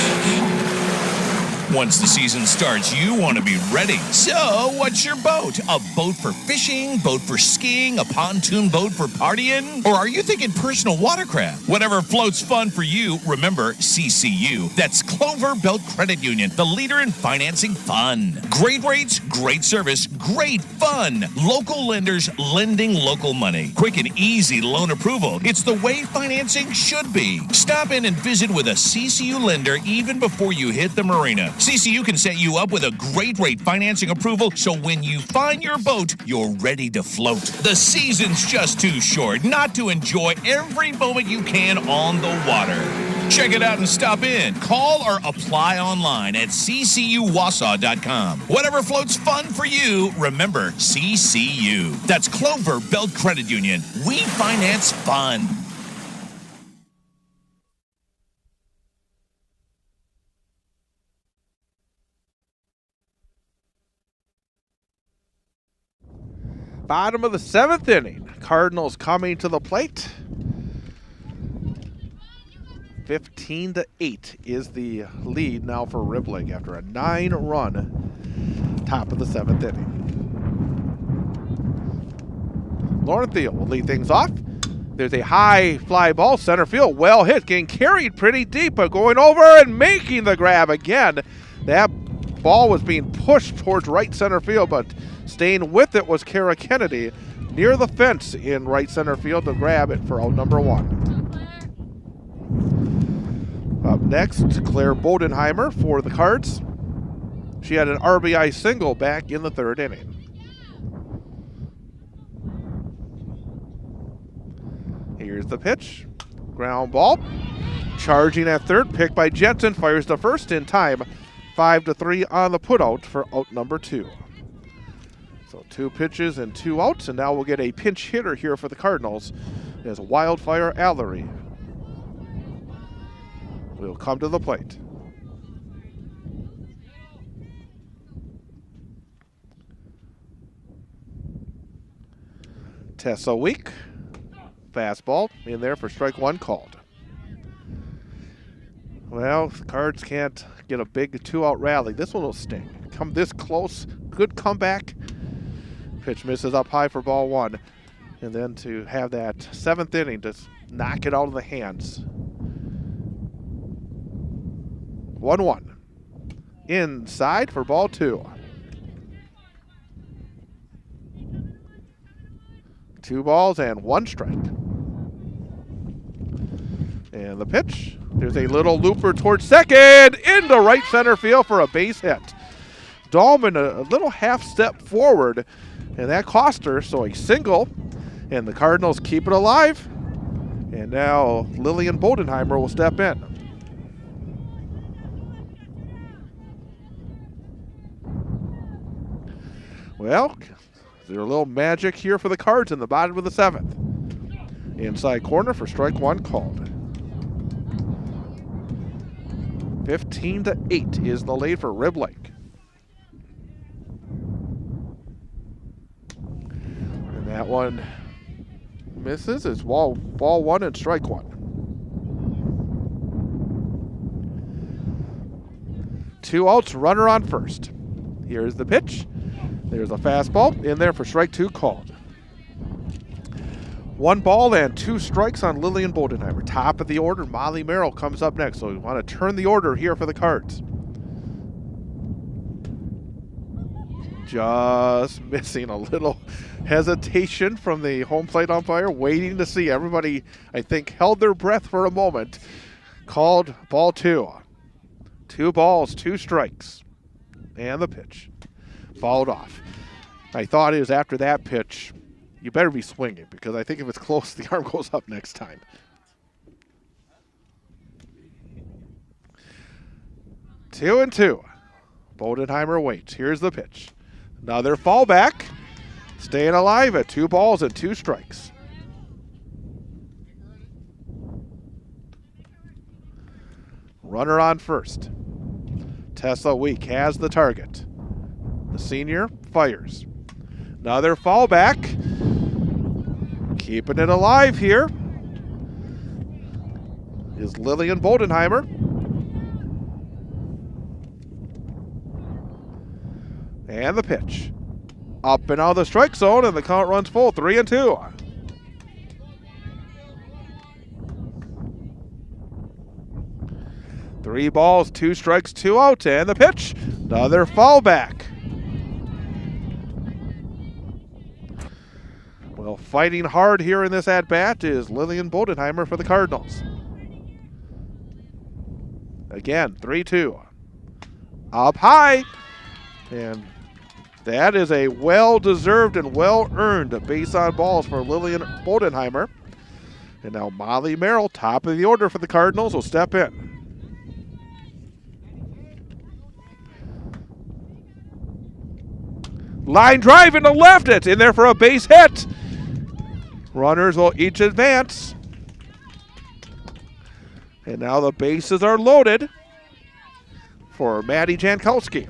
S2: Once the season starts, you want to be ready. So, what's your boat? A boat for fishing? Boat for skiing? A pontoon boat for partying? Or are you thinking personal watercraft? Whatever floats fun for you, remember CCU. That's Clover Belt Credit Union, the leader in financing fun. Great rates, great service, great fun. Local lenders lending local money. Quick and easy loan approval. It's the way financing should be. Stop in and visit with a CCU lender even before you hit the marina. CCU can set you up with a great rate financing approval, so when you find your boat, you're ready to float. The season's just too short not to enjoy every moment you can on the water. Check it out and stop in. Call or apply online at ccuwausau.com. Whatever floats fun for you, remember CCU. That's Clover Belt Credit Union. We finance fun.
S1: Bottom of the 7th inning. Cardinals coming to the plate. 15-8 is the lead now for Rib Lake after a 9-run top of the 7th inning. Lauren Thiel will lead things off. There's a high fly ball, center field, well hit, getting carried pretty deep, but going over and making the grab again. That ball was being pushed towards right center field, but staying with it was Kara Kennedy near the fence in right center field to grab it for out number 1. Up next, Claire Bodenheimer for the Cards. She had an RBI single back in the 3rd inning. Here's the pitch. Ground ball. Charging at third, picked by Jensen, fires to first in time. 5-3 on the putout for out number 2. So 2 pitches and 2 outs, and now we'll get a pinch hitter here for the Cardinals as Wildfire Allery will come to the plate. Tessa Week, fastball in there for strike 1 called. Well, the Cards can't get a big 2-out rally. This one will sting. Come this close, good comeback. Pitch misses up high for ball 1. And then to have that 7th inning to knock it out of the hands. 1-1. Inside for ball 2. 2 balls and 1 strike. And the pitch. There's a little looper towards second into right center field for a base hit. Dahlman a little half step forward, and that cost her, so a single, and the Cardinals keep it alive. And now Lillian Bodenheimer will step in. Well, there's a little magic here for the Cards in the bottom of the 7th. Inside corner for strike 1 called. 15-8 is the lead for Rib Lake. And that one misses. It's ball 1 and strike 1. 2 outs, runner on first. Here's the pitch. There's a fastball in there for strike 2 called. 1 ball and 2 strikes on Lillian Bodenheimer. Top of the order, Molly Merrill comes up next. So we want to turn the order here for the Cards. Just missing a little hesitation from the home plate umpire, waiting to see. Everybody, I think, held their breath for a moment. Called ball 2. 2 balls, 2 strikes. And the pitch. Fouled off. My thought is after that pitch, you better be swinging, because I think if it's close, the arm goes up next time. Two and 2. Bodenheimer waits. Here's the pitch. Another fallback. Staying alive at 2 balls and 2 strikes. Runner on first. Tessa Week has the target. The senior fires. Another fallback. Keeping it alive here is Lillian Bodenheimer. And the pitch. Up and out of the strike zone, and the count runs full, 3 and 2. Three balls, 2 strikes, 2 outs, and the pitch. Another fallback. Well, fighting hard here in this at-bat is Lillian Bodenheimer for the Cardinals. Again, 3-2. Up high. And that is a well-deserved and well-earned base on balls for Lillian Bodenheimer. And now Molly Merrill, top of the order for the Cardinals, will step in. Line drive into left. It's in there for a base hit. Runners will each advance. And now the bases are loaded for Maddie Jankowski.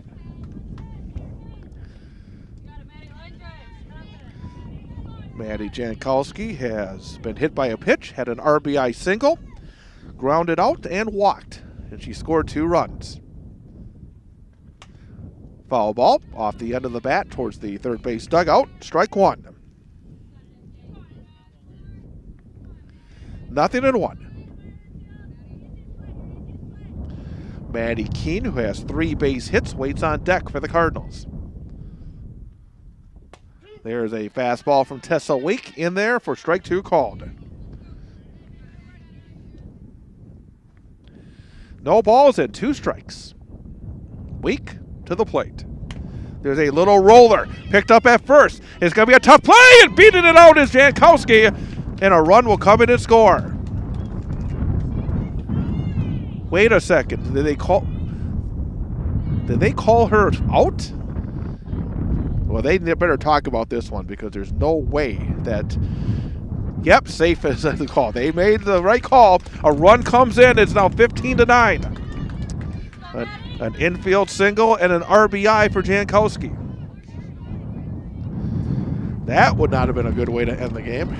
S1: Maddie Jankowski has been hit by a pitch, had an RBI single, grounded out, and walked. And she scored 2 runs. Foul ball off the end of the bat towards the third base dugout. Strike 1. 0-1. Maddie Keene, who has 3 base hits, waits on deck for the Cardinals. There's a fastball from Tessa Week in there for strike 2 called. No balls and 2 strikes. Week to the plate. There's a little roller picked up at first. It's going to be a tough play, and beating it out is Jankowski, and a run will come in and score. Wait a second. Did they call her out? Well, they better talk about this one, because there's no way that... Yep, safe is the call. They made the right call. A run comes in. It's now 15-9. An infield single and an RBI for Jankowski. That would not have been a good way to end the game.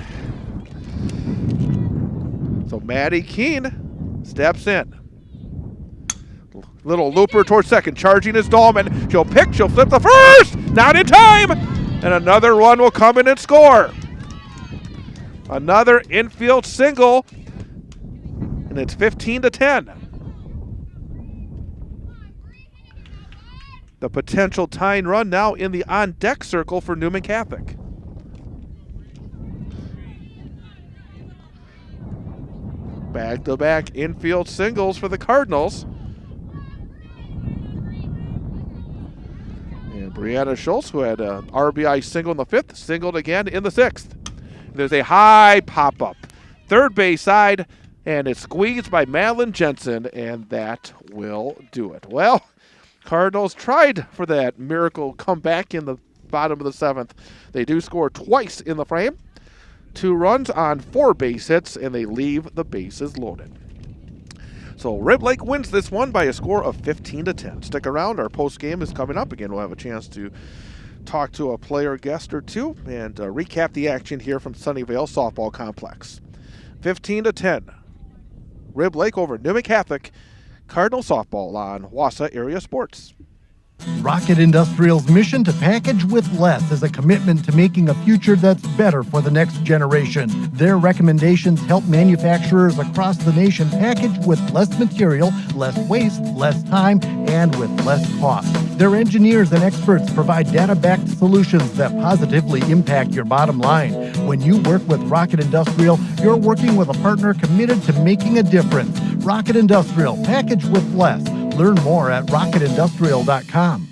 S1: So Maddie Keene steps in. Little looper towards second. Charging is Dahlman. She'll pick. She'll flip the first. Not in time. And another run will come in and score. Another infield single. And it's 15-10. The potential tying run now in the on-deck circle for Newman Catholic. Back-to-back infield singles for the Cardinals. And Brianna Schultz, who had an RBI single in the 5th, singled again in the 6th. There's a high pop-up. third base side, and it's squeezed by Madeline Jensen, and that will do it. Well, Cardinals tried for that miracle comeback in the bottom of the seventh. They do score twice in the frame, 2 runs on 4 base hits, and they leave the bases loaded. So Rib Lake wins this one by a score of 15-10. Stick around. Our post game is coming up. Again, we'll have a chance to talk to a player guest or two and recap the action here from Sunnyvale Softball Complex. 15-10. Rib Lake over Newman Catholic. Cardinal softball on Wausau Area Sports.
S3: Rocket Industrial's mission to package with less is a commitment to making a future that's better for the next generation. Their recommendations help manufacturers across the nation package with less material, less waste, less time, and with less cost. Their engineers and experts provide data-backed solutions that positively impact your bottom line. When you work with Rocket Industrial, you're working with a partner committed to making a difference. Rocket Industrial, package with less. Learn more at rocketindustrial.com.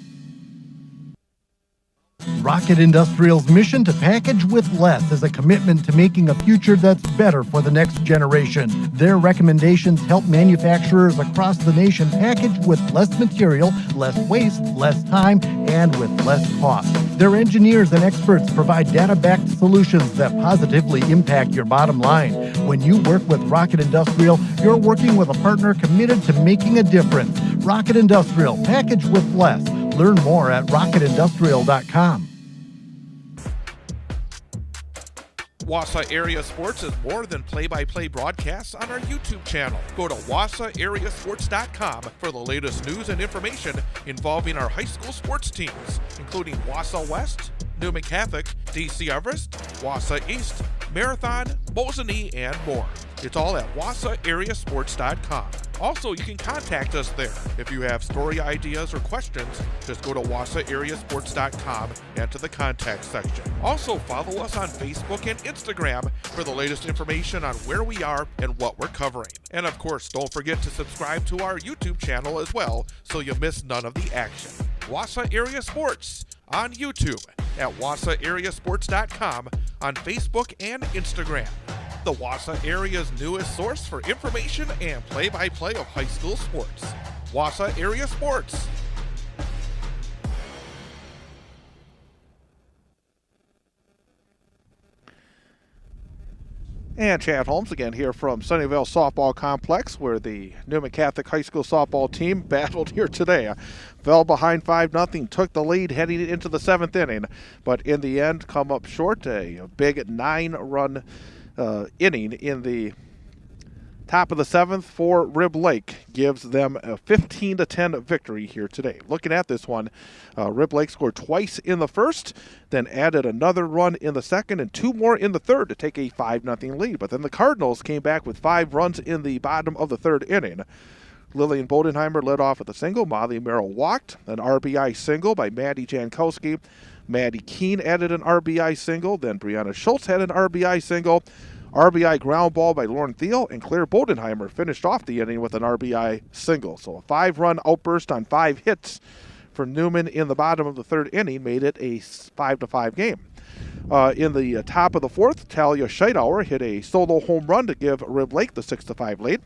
S3: Rocket Industrial's mission to package with less is a commitment to making a future that's better for the next generation. Their recommendations help manufacturers across the nation package with less material, less waste, less time, and with less cost. Their engineers and experts provide data-backed solutions that positively impact your bottom line. When you work with Rocket Industrial, you're working with a partner committed to making a difference. Rocket Industrial, package with less. Learn more at rocketindustrial.com.
S1: Wausau Area Sports is more than play-by-play broadcasts on our YouTube channel. Go to wausauareasports.com for the latest news and information involving our high school sports teams, including Wausau West, Newman Catholic, DC Everest, Wausau East, Marathon, Mosinee, and more. It's all at wausauareasports.com. Also, you can contact us there. If you have story ideas or questions, just go to wausauareasports.com and to the contact section. Also, follow us on Facebook and Instagram for the latest information on where we are and what we're covering. And of course, don't forget to subscribe to our YouTube channel as well so you miss none of the action. Wausau Area Sports on YouTube, at wausauareasports.com, on Facebook and Instagram. The Wausau area's newest source for information and play-by-play of high school sports. Wausau Area Sports. And Chad Holmes again here from Sunnyvale Softball Complex, where the Newman Catholic High School softball team battled here today. Fell behind 5-0, took the lead heading into the 7th inning, but in the end come up short. A big 9-run inning in the top of the 7th for Rib Lake gives them a 15-10 victory here today. Looking at this one, Rib Lake scored twice in the first, then added another run in the second and 2 more in the third to take a 5-0 lead. But then the Cardinals came back with 5 runs in the bottom of the 3rd inning. Lillian Bodenheimer led off with a single. Molly Merrill walked. An RBI single by Maddie Jankowski. Maddie Keene added an RBI single. Then Brianna Schultz had an RBI single. RBI ground ball by Lauren Thiel, and Claire Bodenheimer finished off the inning with an RBI single. So a 5-run outburst on 5 hits for Newman in the bottom of the 3rd inning made it a 5-5 game. In the top of the 4th, Talia Scheidauer hit a solo home run to give Rib Lake the 6-5 lead.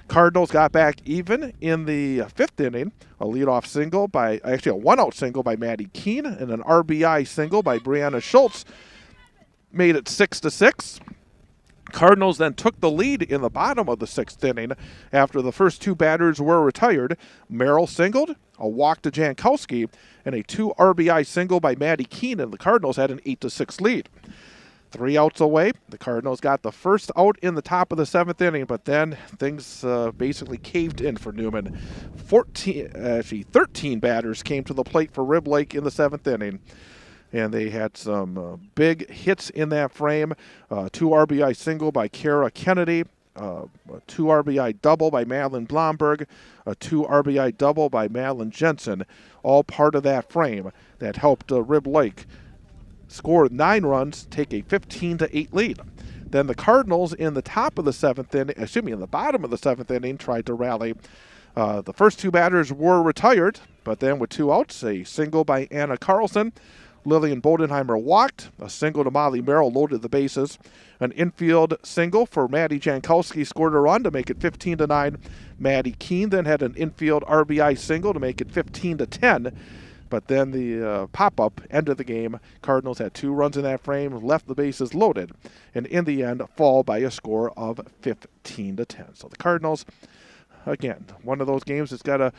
S1: Cardinals got back even in the 5th inning. A leadoff single a 1-out single by Maddie Keene and an RBI single by Brianna Schultz made it 6-6. Cardinals then took the lead in the bottom of the 6th inning after the first 2 batters were retired. Merrill singled, a walk to Jankowski, and a 2 RBI single by Maddie Keene, and the Cardinals had an 8-6 lead. 3 outs away, the Cardinals got the first out in the top of the 7th inning, but then things basically caved in for Newman. 13 batters came to the plate for Rib Lake in the 7th inning. And they had some big hits in that frame. 2 RBI single by Kara Kennedy, a 2 RBI double by Madeline Blomberg, a 2 RBI double by Madeline Jensen, all part of that frame that helped Rib Lake score 9 runs, take a 15-8 lead. Then the Cardinals in the bottom of the 7th inning tried to rally. The first 2 batters were retired, but then with 2 outs, a single by Anna Carlson, Lillian Bodenheimer walked. A single to Molly Merrill loaded the bases. An infield single for Maddie Jankowski scored a run to make it 15-9. Maddie Keene then had an infield RBI single to make it 15-10. But then the pop-up ended the game. Cardinals had 2 runs in that frame, left the bases loaded, and in the end fall by a score of 15-10. So the Cardinals, again, one of those games that's got to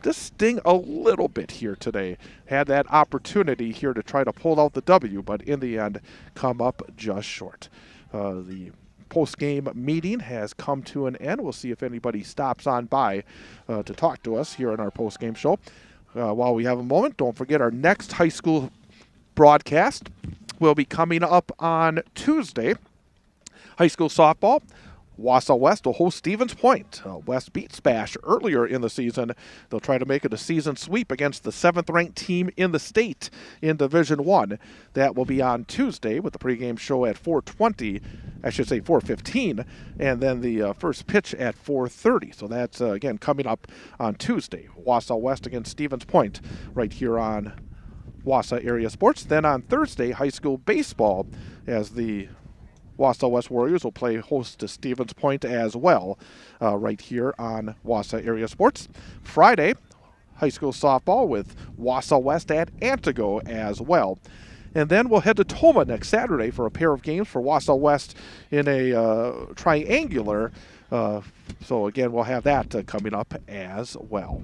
S1: just sting a little bit here today. Had that opportunity here to try to pull out the W, but in the end come up just short. The post-game meeting has come to an end. We'll see if anybody stops on by to talk to us here on our post-game show. While we have a moment, don't forget our next high school broadcast will be coming up on Tuesday. High school softball. Wausau West will host Stevens Point. West beat Spash earlier in the season. They'll try to make it a season sweep against the 7th-ranked team in the state in Division I. That will be on Tuesday with the pregame show at 4:20. I should say 4:15, and then the first pitch at 4:30. So that's, again, coming up on Tuesday. Wausau West against Stevens Point right here on Wausau Area Sports. Then on Thursday, high school baseball as the Wausau West Warriors will play host to Stevens Point as well right here on Wausau Area Sports. Friday, high school softball with Wausau West at Antigo as well. And then we'll head to Toma next Saturday for a pair of games for Wausau West in a triangular. So again, we'll have that coming up as well.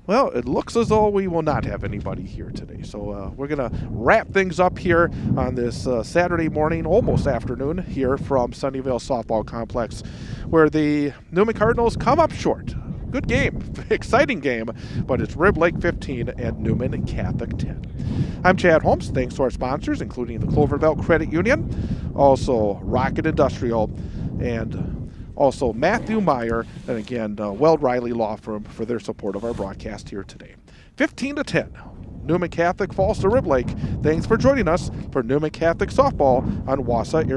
S1: Well, it looks as though we will not have anybody here today. So we're going to wrap things up here on this Saturday morning, almost afternoon, here from Sunnyvale Softball Complex, where the Newman Cardinals come up short. Good game, exciting game, but it's Rib Lake 15 and Newman Catholic 10. I'm Chad Holmes. Thanks to our sponsors, including the Cloverbelt Credit Union, also Rocket Industrial, and also Matthew Meyer, and again, Weld Riley Law Firm for their support of our broadcast here today. 15-10. Newman Catholic falls to Rib Lake. Thanks for joining us for Newman Catholic Softball on Wausau Area.